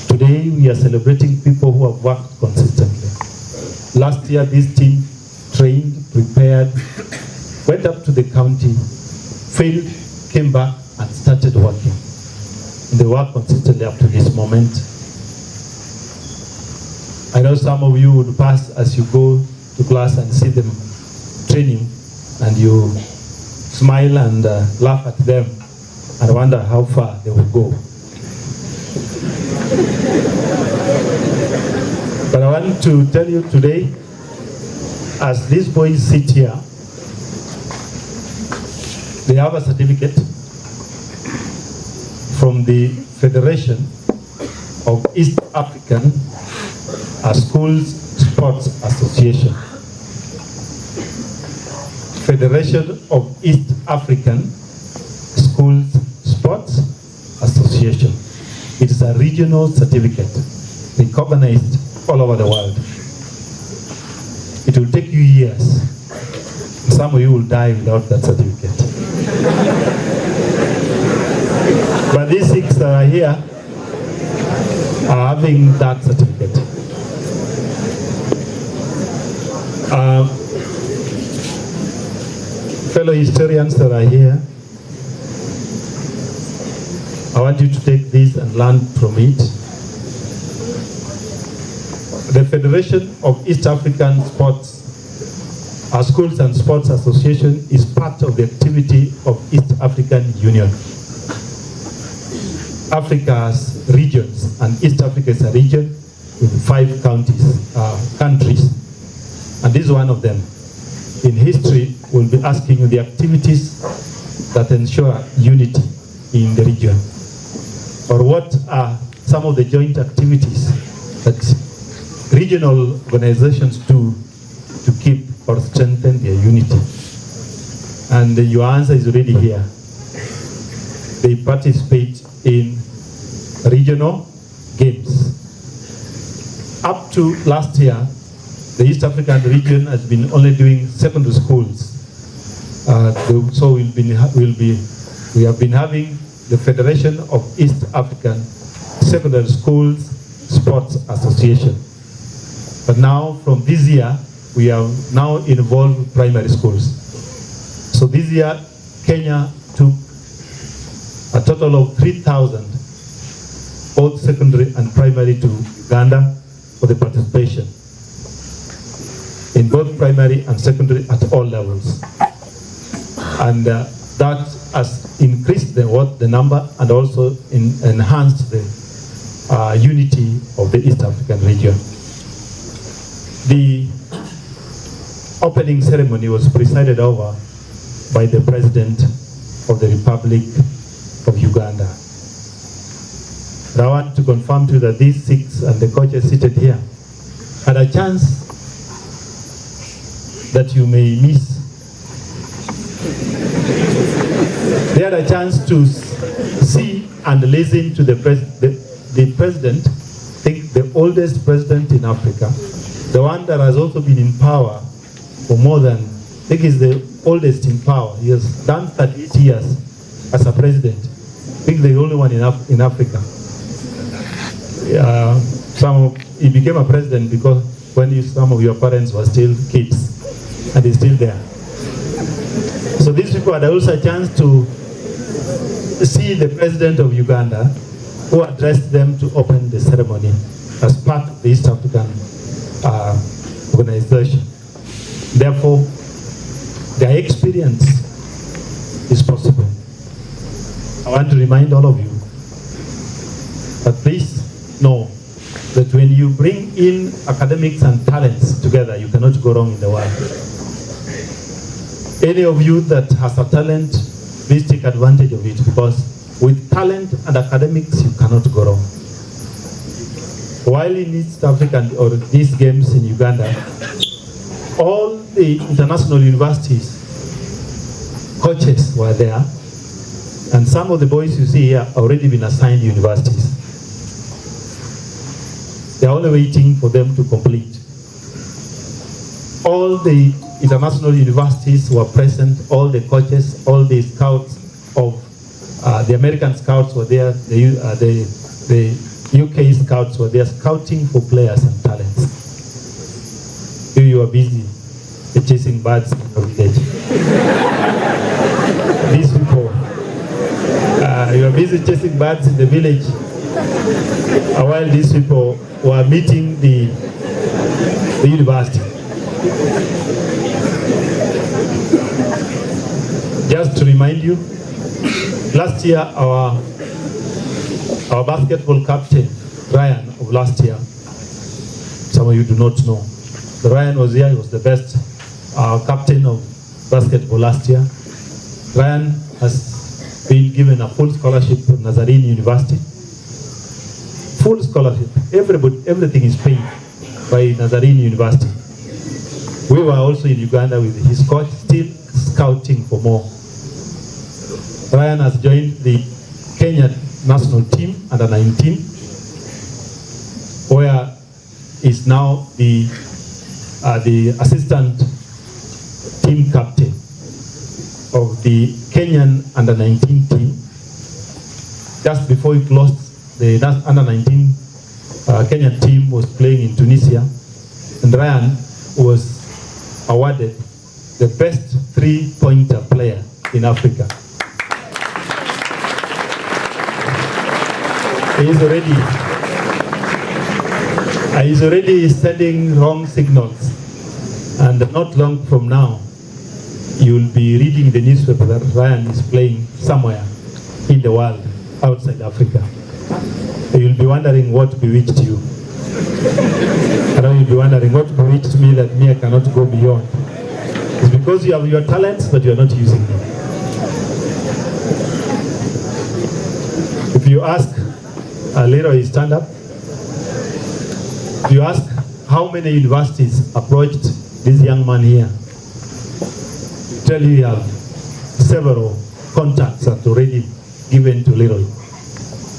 Today we are celebrating people who have worked consistently. Last year this team trained, prepared, went up to the county, failed, came back and started working. And they work consistently up to this moment. I know some of you would pass as you go to class and see them training, and you smile and laugh at them and wonder how far they will go. But I want to tell you today, as these boys sit here, they have a certificate from the Federation of East African Schools Sports Association. Federation of East African Schools Sports Association. It is a regional certificate recognized all over the world. It will take you years. Some of you will die without that certificate. But these 6 that are here are having that certificate. Fellow historians that are here, I want you to take this and learn from it. The Federation of East African Schools and Sports Association is part of the activity of East African Union. Africa has regions, and East Africa is a region with 5 countries, and this is one of them. In history, we'll be asking you the activities that ensure unity in the region, or what are some of the joint activities that regional organizations do to keep or strengthen their unity. And your answer is already here. They participate in regional games. Up to last year, the East African region has been only doing secondary schools. So we have been having the Federation of East African Secondary Schools Sports Association. But now, from this year, we have now involved primary schools. So this year, Kenya took a total of 3,000, both secondary and primary, to Uganda for the participation in both primary and secondary at all levels. And that has increased the number and also enhanced the unity of the East African region. The opening ceremony was presided over by the President of the Republic of Uganda. And I want to confirm to you that these 6 and the coaches seated here had a chance that you may miss. They had a chance to see and listen to the president, I think the oldest president in Africa, the one that has also been in power for more than, I think he's the oldest in power. He has done 38 years as a president. I think the only one in Africa. He became a president because when some of your parents were still kids, and he's still there. So these people had also a chance to see the president of Uganda, who addressed them to open the ceremony as part of the East African organization. Therefore, their experience is possible. I want to remind all of you that please know that when you bring in academics and talents together, you cannot go wrong in the world. Any of you that has a talent, please take advantage of it, because with talent and academics, you cannot go wrong. While in East Africa or these games in Uganda, all the international universities, coaches were there, and some of the boys you see here have already been assigned universities. They're only waiting for them to complete. All the international universities were present, all the coaches, all the scouts of the American scouts were there, the UK scouts were there scouting for players and talents. You are busy chasing birds in the village. These people, you are busy chasing birds in the village, while these people were meeting the university. Just to remind you, last year our basketball captain, Ryan, of last year, some of you do not know. Ryan was here, he was the best captain of basketball last year. Ryan has been given a full scholarship to Nazarene University. Full scholarship, everything is paid by Nazarene University. We were also in Uganda with his coach, still scouting for more. Ryan has joined the Kenya national team under 19, where is now the assistant team captain of the Kenyan under 19 team. Just before it lost, the under 19 Kenyan team was playing in Tunisia, and Ryan was awarded the best three-pointer player in Africa. He's already sending wrong signals, and not long from now, you'll be reading the newspaper that Ryan is playing somewhere in the world outside Africa. You'll be wondering what bewitched you. I know you'll be wondering what bewitched me that me I cannot go beyond. It's because you have your talents, but you are not using them. If you ask Leroy, stand up. You ask how many universities approached this young man here. Tell you have several contacts that already given to Leroy.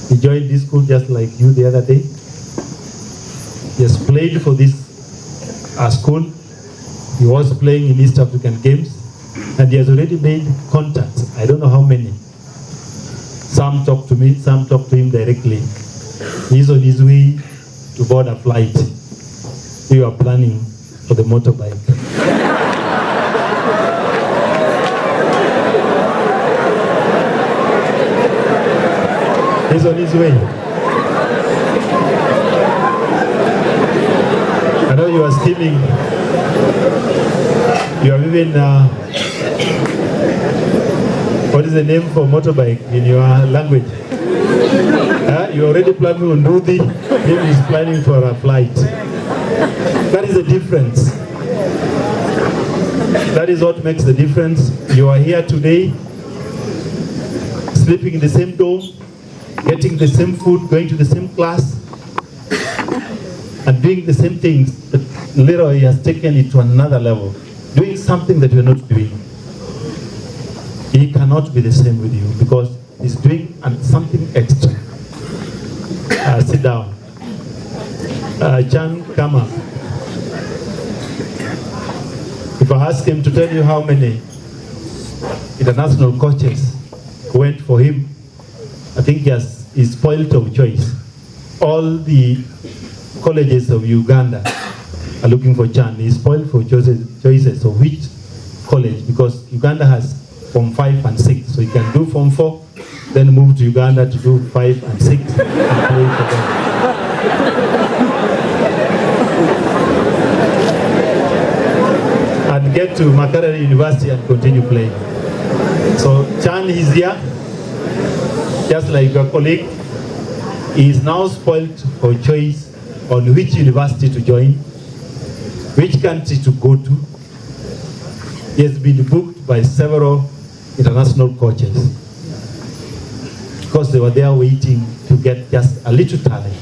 He joined this school just like you the other day. He has played for this school. He was playing in East African Games, and he has already made contacts. I don't know how many. Some talk to me, some talk to him directly. He's on his way to board a flight. We are planning for the motorbike. He's on his way. I know you are steaming. You have even, what is the name for motorbike in your language? You already planning on Rudy, he is planning for a flight. That is the difference. That is what makes the difference. You are here today, sleeping in the same dorm, getting the same food, going to the same class, and doing the same things. But Leroy has taken it to another level, doing something that you're not doing. He cannot be the same with you because he's doing something extra. Sit down. Chan, come up. If I ask him to tell you how many international coaches went for him, I think he's spoiled of choice. All the colleges of Uganda are looking for Chan. He's spoiled for choices of which college, because Uganda has Form 5 and 6. So you can do Form 4, then move to Uganda to do 5 and 6 and play for them. And get to Makerere University and continue playing. So Chan is here, just like your colleague. He is now spoiled for choice on which university to join, which country to go to. He has been booked by several international coaches because they were there waiting to get just a little talent.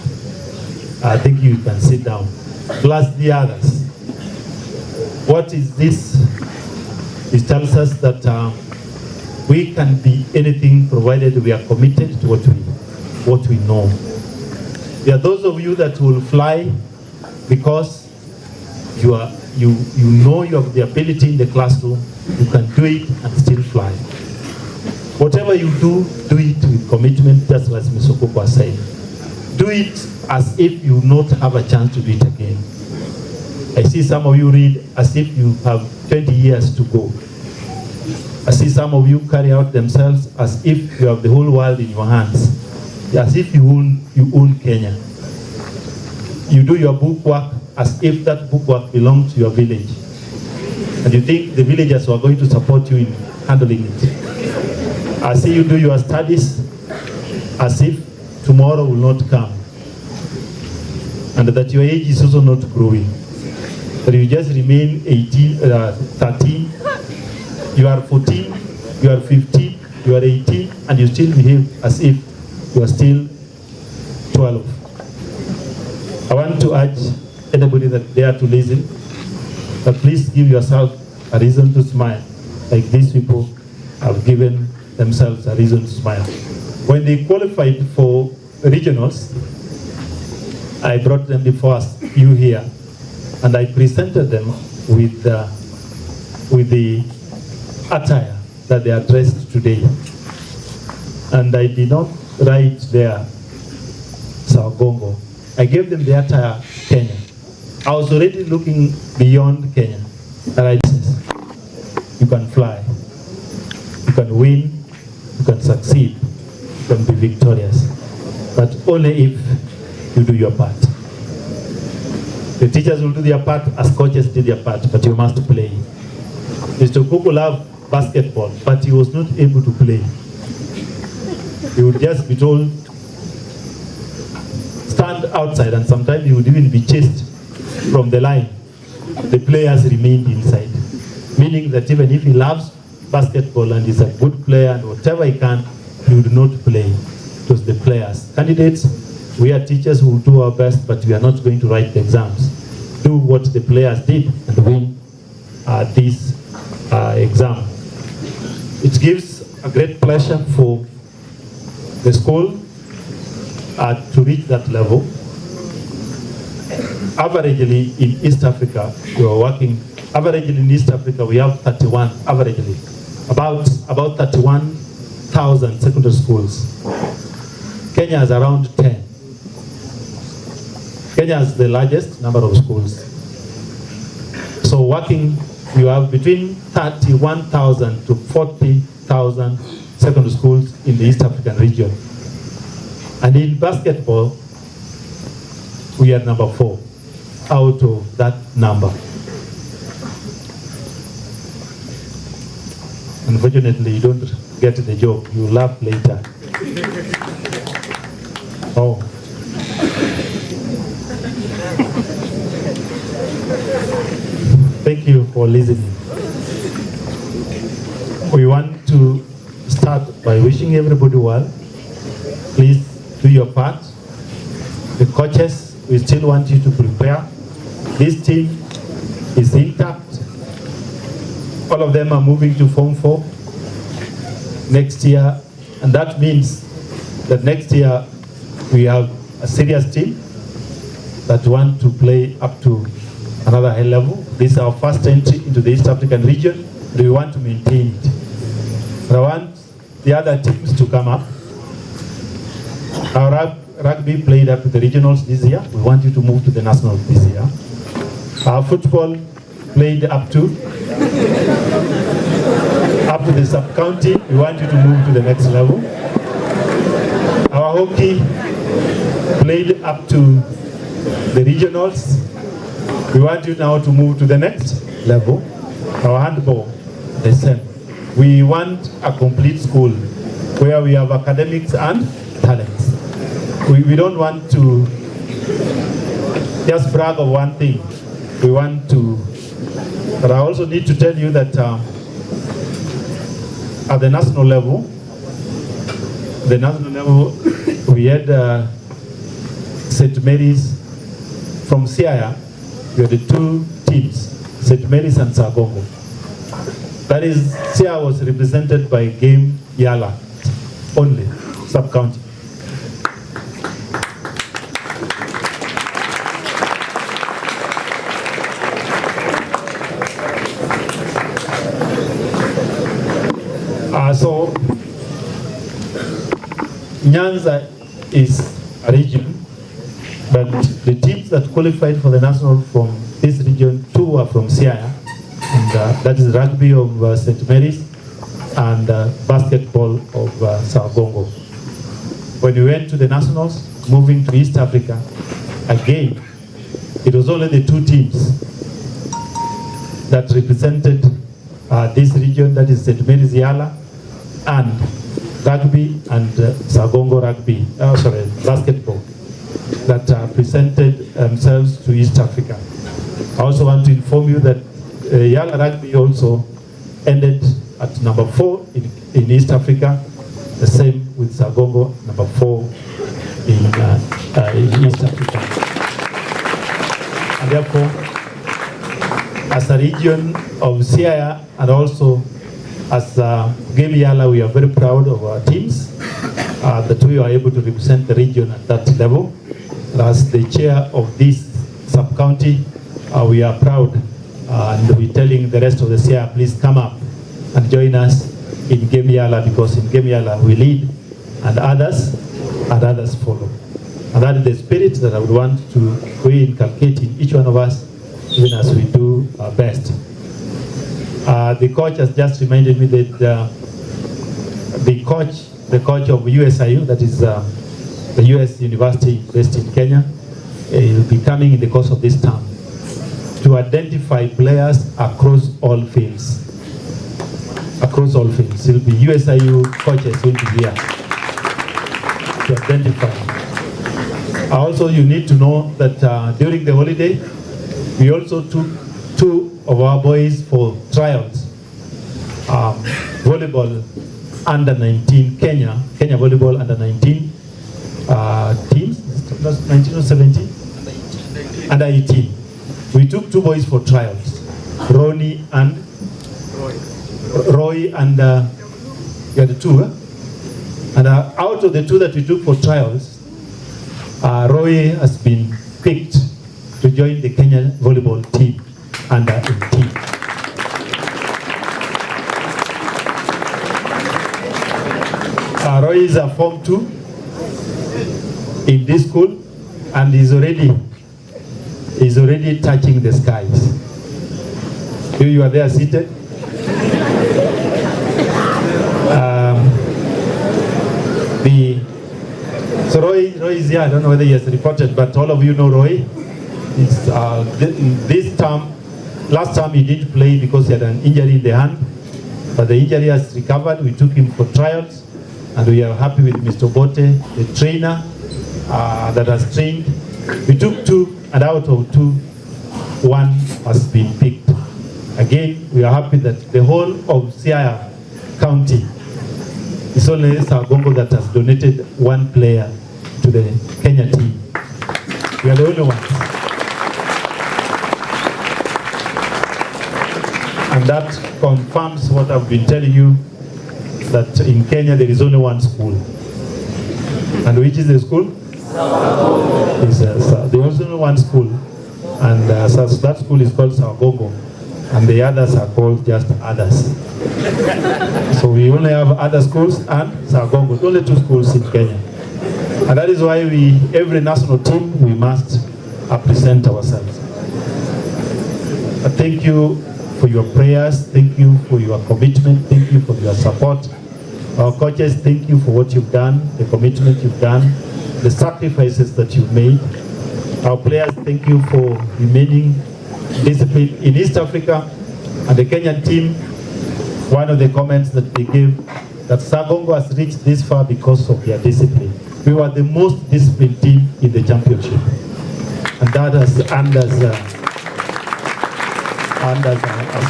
I think you can sit down. Plus the others. What is this? It tells us that we can be anything provided we are committed to what we know. There are those of you that will fly because you know you have the ability in the classroom, you can do it and still fly. Whatever you do it with commitment, just as Ms. Okoko said. Do it as if you not have a chance to do it again. I see some of you read as if you have 20 years to go. I see some of you carry out themselves as if you have the whole world in your hands, as if you own Kenya. You do your bookwork as if that bookwork belongs to your village. And you think the villagers are going to support you in handling it. I see you do your studies as if tomorrow will not come, and that your age is also not growing. But you just remain 13, you are 14, you are 15, you are 18, and you still behave as if you are still 12. I want to urge anybody that dare to listen, that please give yourself a reason to smile, like these people have given themselves a reason to smile. When they qualified for regionals, I brought them before you here, and I presented them with the attire that they are dressed today. And I did not write there Sawagongo. I gave them the attire Kenya. I was already looking beyond Kenya. And I said, you can fly, you can win, you can succeed, you can be victorious, but only if you do your part. The teachers will do their part as coaches did their part, but you must play. Mr. Kuku loved basketball, but he was not able to play. He would just be told, stand outside, and sometimes he would even be chased from the line. The players remained inside, meaning that even if he loves basketball and is a good player and whatever he can, he would not play. It was the players. Candidates, we are teachers who will do our best, but we are not going to write the exams. Do what the players did and win this exam. It gives a great pleasure for the school to reach that level. Averagely in East Africa, we are working, averagely in East Africa we have 31, averagely, about 31,000 secondary schools. Kenya is around 10. Kenya is the largest number of schools. So working, you have between 31,000 to 40,000 secondary schools in the East African region. And in basketball, we are number 4 out of that number. Unfortunately, you don't get the job. You laugh later. Oh. Thank you for listening. We want to start by wishing everybody well. Please do your part. The coaches, we still want you to prepare. This team is intact. All of them are moving to Form 4 next year, and that means that next year we have a serious team that want to play up to another high level. This is our first entry into the East African region, and we want to maintain it. And I want the other teams to come up. Our rugby played up to the regionals this year. We want you to move to the nationals this year. Our football played up to the sub-county. We want you to move to the next level. Our hockey played up to the regionals. We want you now to move to the next level. Our handball, the same. We want a complete school where we have academics and talents. We don't want to just brag of one thing. We want to, but I also need to tell you that at the national level, we had St. Mary's from Siaya. We had the 2 teams, St. Mary's and Sawagongo. That is, Siaya was represented by Game Yala only, sub-county. So Nyanza is a region, but the teams that qualified for the national from this region, 2 are from Siaya, and that is rugby of St. Mary's and basketball of Sawagongo. When we went to the nationals, moving to East Africa, again, it was only the 2 teams that represented this region, that is St. Mary's Yala and rugby and Sawagongo rugby, basketball, that presented themselves to East Africa. I also want to inform you that Yala rugby also ended at number 4 in East Africa, the same with Sawagongo, number 4 in East Africa. And therefore, as a region of Siaya and also as Game Yala, we are very proud of our teams, that we are able to represent the region at that level. As the chair of this sub-county, we are proud and we're telling the rest of the Siaya, please come up and join us in Game Yala, because in Game Yala we lead and others follow. And that is the spirit that I would want to inculcate in each one of us, even as we do our best. The coach has just reminded me that the coach of USIU, that is the US University based in Kenya, will be coming in the course of this term to identify players across all fields. Across all fields. It will be USIU coaches will be here to identify. Also, you need to know that during the holiday, we also took 2 of our boys for trials. Volleyball under 19 Kenya volleyball under 19 teams, that's 19 or 17? Under 18. We took 2 boys for trials, Roy and you had 2, and out of the 2 that we took for trials, Roy has been picked to join the Kenyan volleyball team under 18. Roy is a Form 2 in this school and is already touching the skies. You are there seated. So Roy is here. I don't know whether he has reported, but all of you know Roy. This term, last time he didn't play because he had an injury in the hand, but the injury has recovered. We took him for trials, and we are happy with Mr. Bote, the trainer that has trained. We took 2, and out of 2, 1 has been picked. Again, we are happy that the whole of Siaya County, it's only Sawagongo that has donated 1 player to the Kenya team. We are the only ones. And that confirms what I've been telling you, that in Kenya there is only 1 school. And which is the school? There is only 1 school. And so that school is called Sawagongo. And the others are called just others. So we only have other schools and Sawagongo, only 2 schools in Kenya. And that is why every national team, we must present ourselves. Thank you for your prayers, thank you for your commitment, thank you for your support. Our coaches, thank you for what you've done, the commitment you've done, the sacrifices that you've made. Our players, thank you for remaining discipline in East Africa. And the Kenyan team, one of the comments that they gave, that Sawagongo has reached this far because of their discipline. We were the most disciplined team in the championship. And that has earned us a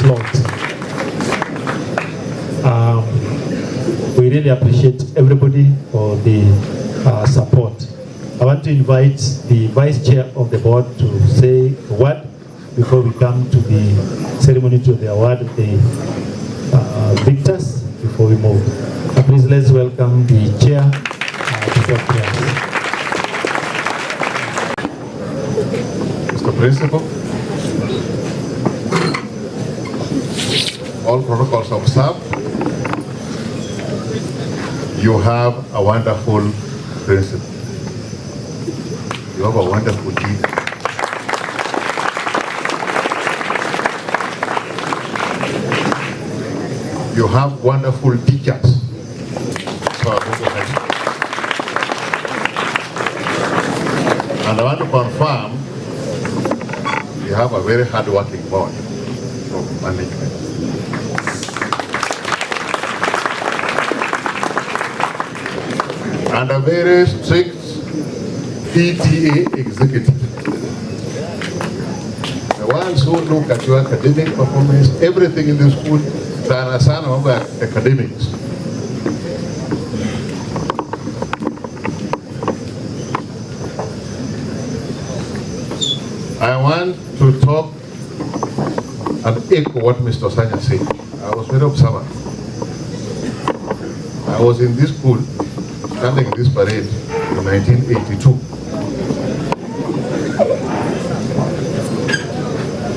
slot. We really appreciate everybody for the support. I want to invite the Vice Chair of the Board to say a word before we come to the ceremony to the award of the victors before we move. Please let's welcome the Chair to the prayers. Mr. Principal, all protocols observed. You have a wonderful principal. You have a wonderful leader. You have wonderful teachers. And I want to confirm, you have a very hard-working board of management. and a very strict PTA executive. The ones who look at your academic performance, everything in the school, sana sana mambo ya academics. I want to talk and echo what Mr. Sanya said. I was very observant. I was in this school, standing in this parade in 1982.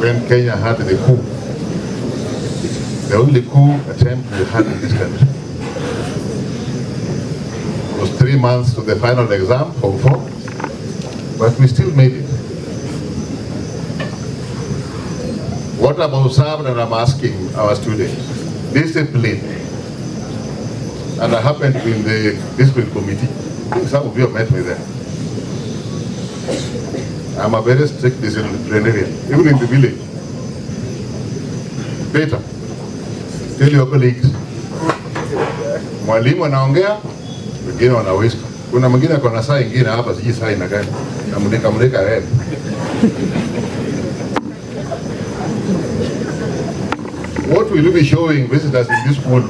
When Kenya had the coup. The only coup attempt we had in this country. It was 3 months to the final exam, Form 4, but we still made it. What I've observed and I'm asking our students, discipline. And I happen to be in the discipline committee. Some of you have met me there. I'm a very strict disciplinarian, even in the village. Peter, tell your colleagues. Mwalimu anaongea, wengine wanawiska. Kuna mwingine kuna saa ingine hapa siji saa ina gani. Namulika red. What will you be showing visitors in this school?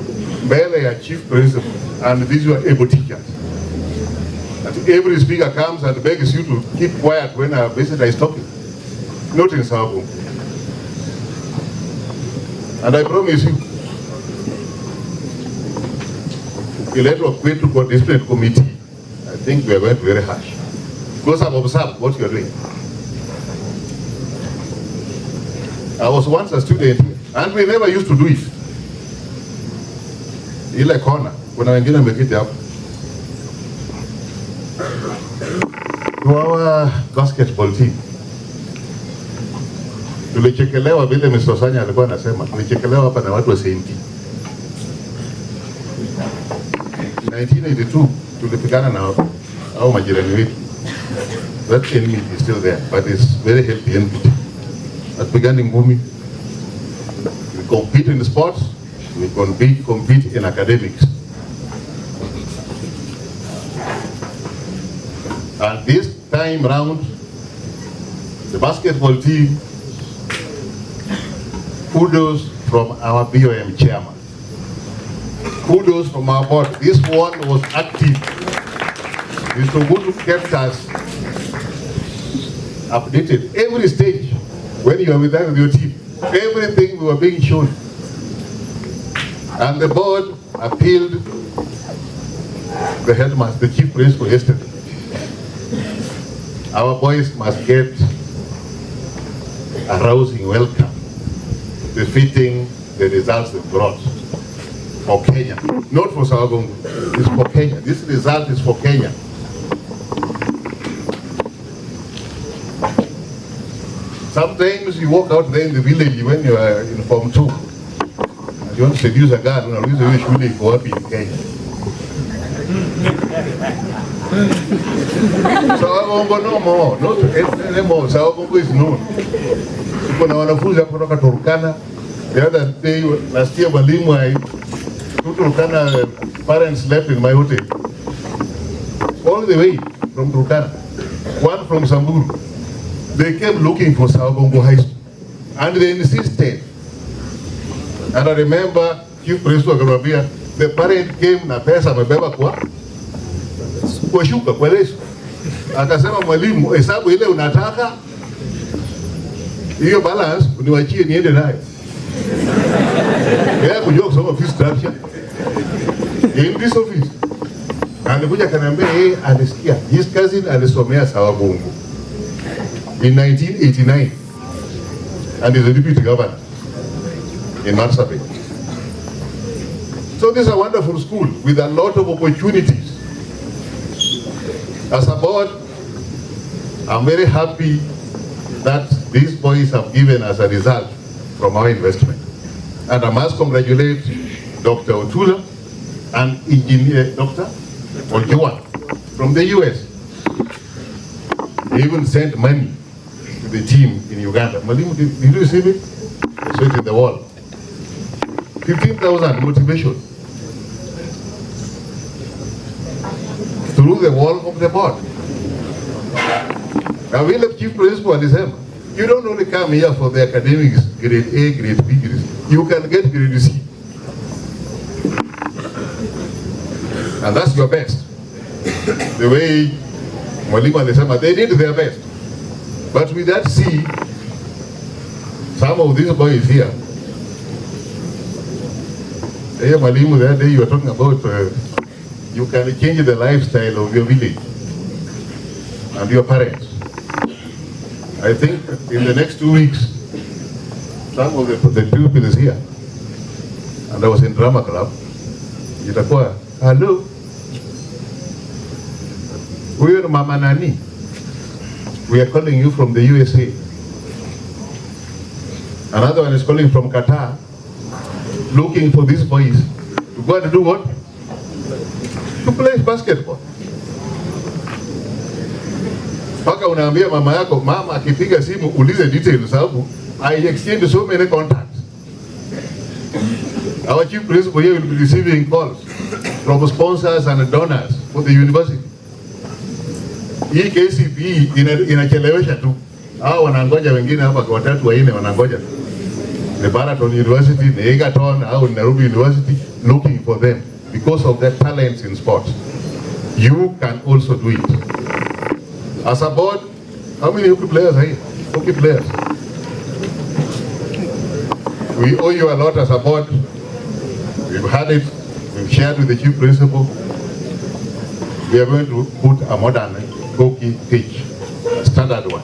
Mbele ya chief principal and these were able teachers. That every speaker comes and begs you to keep quiet when a visitor is talking. Not in Sawagongo. And I promise you, the letter of going to discipline committee, I think we are going to be very harsh. Because I've observed what you are doing. I was once a student here, and we never used to do it. Ile kona, kuna wengine wameketi hapo. To our basketball team. Tulichekelewa vile Mr. Sanya alikuwa anasema, tulichekelewa hapa na watu wa Saint. 1982 tulipigana na hao majirani wetu. That enemy is still there, but it's very healthy enemy. Atupigani ngumi. We compete in sports, we compete in academics. And this time round, the basketball team, kudos from our BOM chairman. Kudos from our board. This one was active. Mr. Gudu kept us updated every stage when you are with us with your team. Everything we were being shown. And the board appealed the headmaster, the chief principal yesterday. Our boys must get a rousing welcome, befitting the results they brought for Kenya. Not for Sawagongo, it's for Kenya. This result is for Kenya. Sometimes you walk out there in the village when you are in Form 2, and you want to seduce a girl, you know, you should go up in Kenya. Sawagongo no more, not anymore. Sawagongo is known. Kuna wanafunzi kutoka Turkana. The other day, last year, walimu two Turkana parents left in my hotel. All the way from Turkana. One from Samburu. They came looking for Sawagongo High School. And they insisted. And I remember Chief Principal Akamwambia, the parent came na pesa amebeba kwa shuka kwa leso. Akasema mwalimu, hesabu ile unataka hiyo balance uniwachie niende naye. Yeye kujua kusoma fee structure in this office. Alikuja kaniambia yeye alisikia his cousin alisomea Sawagongo in 1989 and is a deputy governor in Marsabit. So this is a wonderful school with a lot of opportunities. As a board, I'm very happy that these boys have given us a result from our investment. And I must congratulate Dr. Otula and Engineer Dr. Ojuan from the US. They even sent money to the team in Uganda. Malimu, did you receive it? I saw it in the wall. 15,000 motivation. Through through the wall of the board. Now, we the chief principal alisema, you don't only come here for the academics, grade A, grade B, grade C. You can get grade C. And that's your best. The way Mwalimu alisema, they did their best. But with that C, some of these boys here, hey, Mwalimu, the other day you were talking about you can change the lifestyle of your village and your parents. I think in the next 2 weeks, some of the pupils here, and I was in drama club, itakuwa, hello, we're Mama Nani. We are calling you from the USA. Another one is calling from Qatar, looking for these boys to go and do what? To play basketball. Paka unaambia mama yako, mama akipiga simu ulize details sababu I exchange so many contacts. Our chief principal here will be receiving calls from sponsors and donors for the university. Hii KCPE inachelewesha tu. Hao wanangoja wengine hapa kwa 3 4 wanangoja. The Baraton University, the Egerton, au Nairobi University, looking for them because of their talents in sports. You can also do it. As a board, how many hockey players are here? Hockey players. We owe you a lot as a board. We've had it, we've shared with the chief principal. We are going to put a modern hockey pitch, a standard one.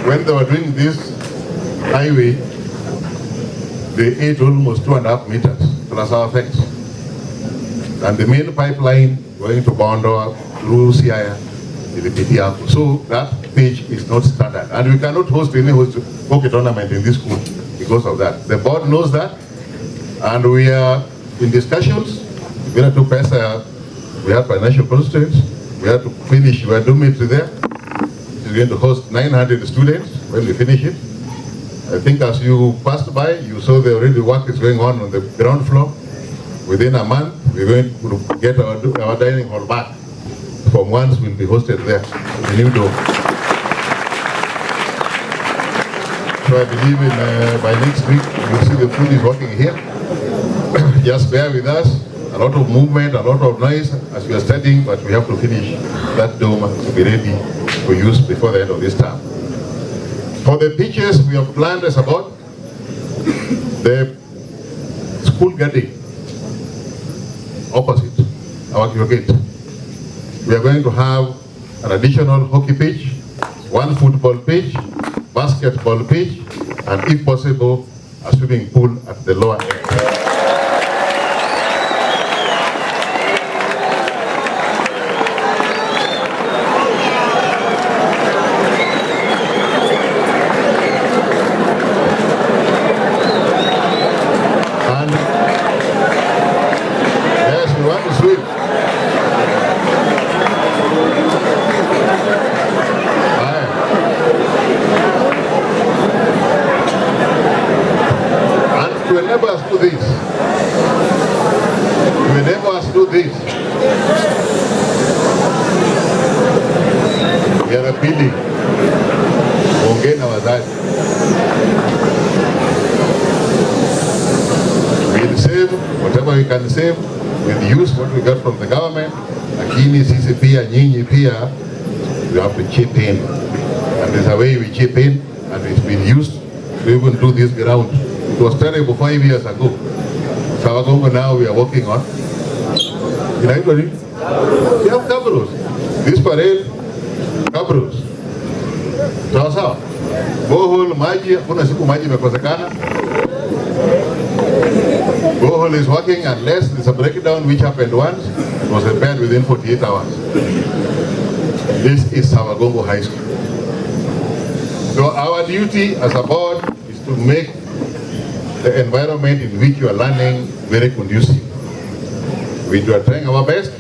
When they were doing this highway, they ate almost 2.5 meters plus our fence. And the main pipeline going to Bondo, through Siaya, the PTR. So that pitch is not standard. And we cannot host any hockey tournament in this school because of that. The board knows that. And we are in discussions. We have to pass, we have financial constraints. We have to finish, we are doing it there. It's going to host 900 students when we finish it. I think as you passed by, you saw the already work is going on the ground floor. Within a month, we're going to get our dining hall back. From once will be hosted there, the new dome. So I believe by next week, you'll see the food is working here. Just bear with us. A lot of movement, a lot of noise as we are studying, but we have to finish that dome to be ready for use before the end of this term. For the pitches, we have planned as about the school garden opposite our gate. We are going to have an additional hockey pitch, 1 football pitch, basketball pitch, and if possible, a swimming pool at the lower end. We are appealing. Ongea na wazazi. We'll save whatever we can save. We'll use what we got from the government. Lakini sisi pia, nyinyi pia, we have to chip in. And there's a way we chip in, and it's been used to even do this ground. It was terrible 5 years ago. Sawagongo now we are working on. In Ivory, we have cabros. This parade, cabros. Sawa. Bohol maji, kuna siku maji imekosekana. Bohol is working unless there's a breakdown which happened once. It was repaired within 48 hours. This is Sawagongo High School. So our duty as a board is to make the environment in which you are learning very conducive. We are trying our best,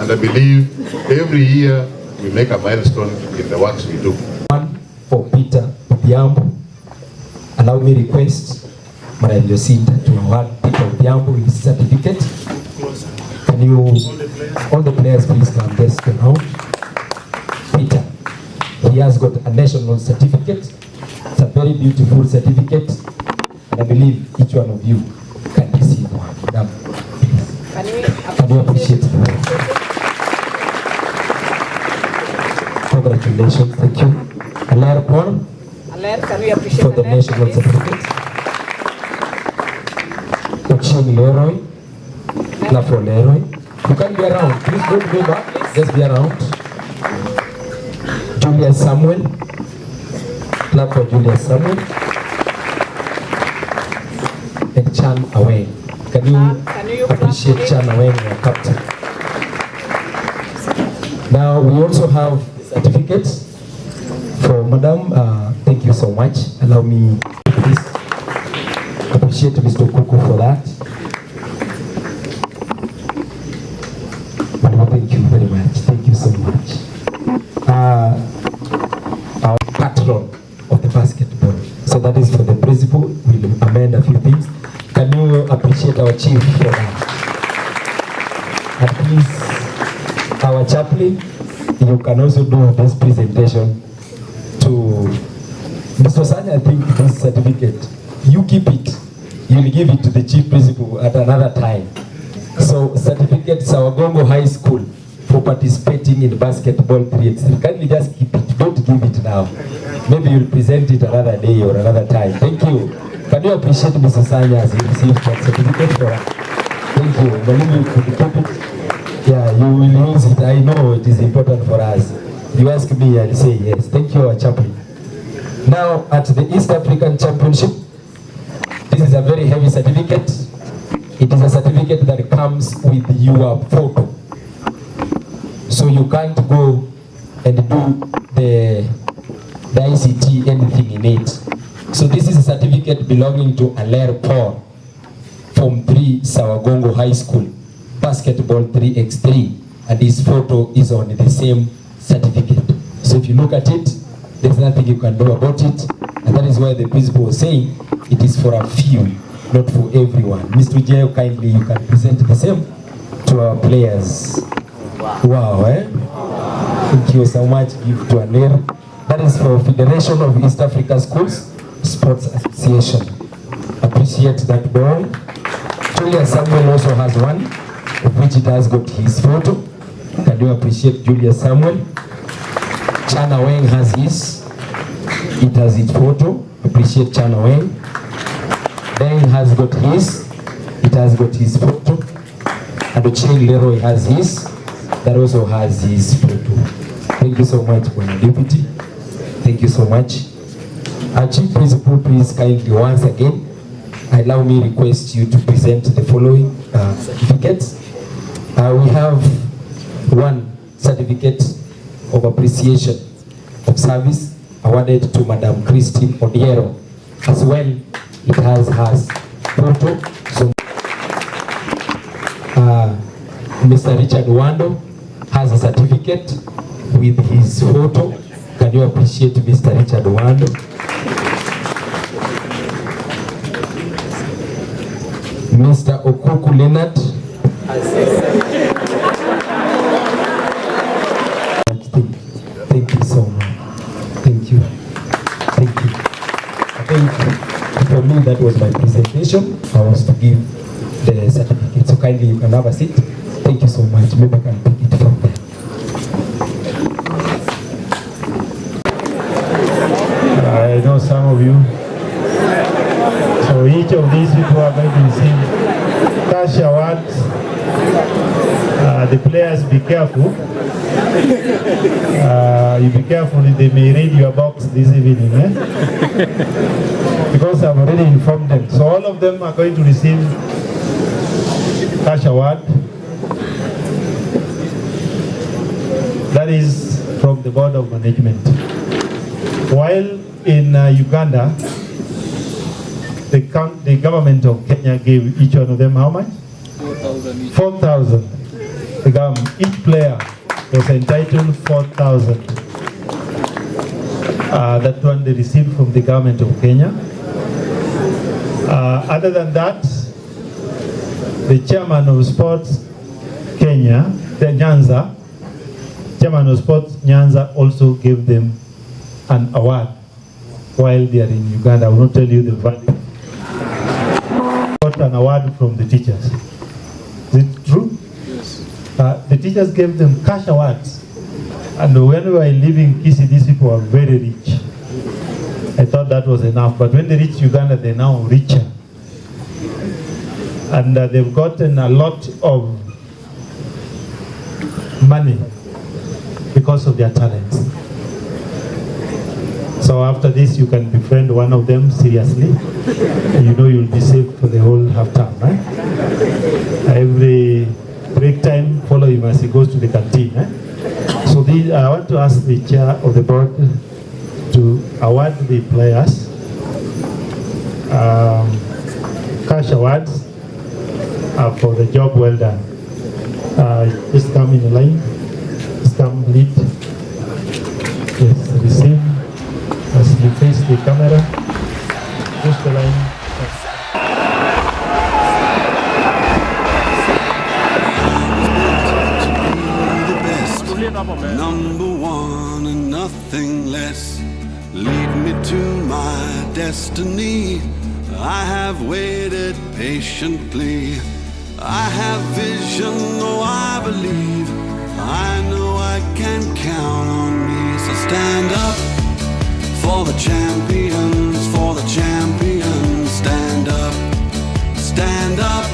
and I believe every year we make a milestone in the works we do. One for Peter Biambu. Allow me request Maravillo Sita to award Peter Odhiambo with his certificate. Can you, all the players please come just around. Peter, he has got a national certificate. It's a very beautiful certificate. And I believe each one of you can receive one. Now, please. Can you appreciate that? Congratulations, thank you. Alair Paul, Can we appreciate for the national certificate. Oching Leroy, Lafo Leroy. You can be around, please don't go back, just be around. Julius Samuel, clap for Julius Samuel. And Chan Away. Can you appreciate Chan Away, your captain? Now we also have certificates for Madam. Thank you so much. Allow me to please appreciate Mr. Kuku for that. Madam, thank you very much. Thank you so much. Our patron of the basketball. So that is for the principal. We'll amend a few things. Can you appreciate our chief for that? And please, our chaplain, you can also do this presentation to Mr. Sanya. I think this certificate, you keep it. You'll give it to the chief principal at another time. So certificate Sawagongo High School for participating in basketball 3x3. Kindly just keep it. Don't give it now. Maybe you'll present it another day or another time. Thank you. Can you appreciate Mr. Sanya as he received that certificate for us? Thank you. Believe you could keep it. Yeah, you will use it. I know it is important for us. You ask me, I'll say yes. Thank you, our chaplain. Now, at the East African Championship, this is a very heavy certificate. It is a certificate that comes with your photo. So you can't go and do the ICT, anything in it. So this is a certificate belonging to Alair Paul, Form 3, Sawagongo High School, basketball 3x3, and his photo is on the same certificate. So if you look at it, there's nothing you can do about it, and that is why the principal was saying it is for a few, not for everyone. Mr. J, kindly you can present the same to our players. Wow, eh? Thank you so much. Give to Alair. That is for Federation of East Africa Schools Sports Association. Appreciate that ball. Julius Samuel also has one, of which it has got his photo. Can you appreciate Julius Samuel? Chana Weng has his. It has its photo. Appreciate Chana Weng. Then has got his. It has got his photo. And the Chain Leroy has his. That also has his photo. Thank you so much, Bwana Deputy. Thank you so much. Our Chief Principal, please kindly once again, allow me request you to present the following certificates. We have one certificate of appreciation of service awarded to Madam Christine Odiero. As well, it has photo. So, Mr. Richard Wando has a certificate with his photo. Can you appreciate Mr. Richard Wando? Mr. Okuku Leonard. Thank you so much. Thank you. Thank you. Thank you. For me, that was my presentation. I was to give the certificate. So kindly, you can have a seat. Thank you so much. Maybe I can pick it from there. I know some of you. So each of these people are going to receive cash awards. The players, be careful. You be careful, they may read your box this evening. Because I've already informed them. So all of them are going to receive cash award. That is from the Board of Management. While in Uganda, the government of Kenya gave each one of them how much? 4,000. Each player was entitled 4,000. That one they received from the government of Kenya. Other than that, the chairman of Sports Kenya, the Nyanza, chairman of Sports Nyanza also gave them an award while they are in Uganda. I will not tell you the value. Got an award from the teachers. Is it true? Yes. The teachers gave them cash awards. And when we were living in Kisi, these people were very rich. I thought that was enough. But when they reach Uganda, they're now richer. And they've gotten a lot of money because of their talents. So after this, you can befriend one of them seriously. You know you'll be safe for the whole half term, right? Every break time, follow him as he goes to the canteen. So I want to ask the chair of the board to award the players cash awards for the job well done. Just come in the line. Just come lead. Yes, receive. As you face the camera, push the line. Number one and nothing less. Lead me to my destiny. I have waited patiently. I have vision, oh I believe. I know I can count on me. So stand up for the champions, for the champions. Stand up, stand up,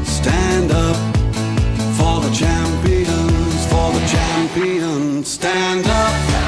stand up for the champions, for the champions. Stand up.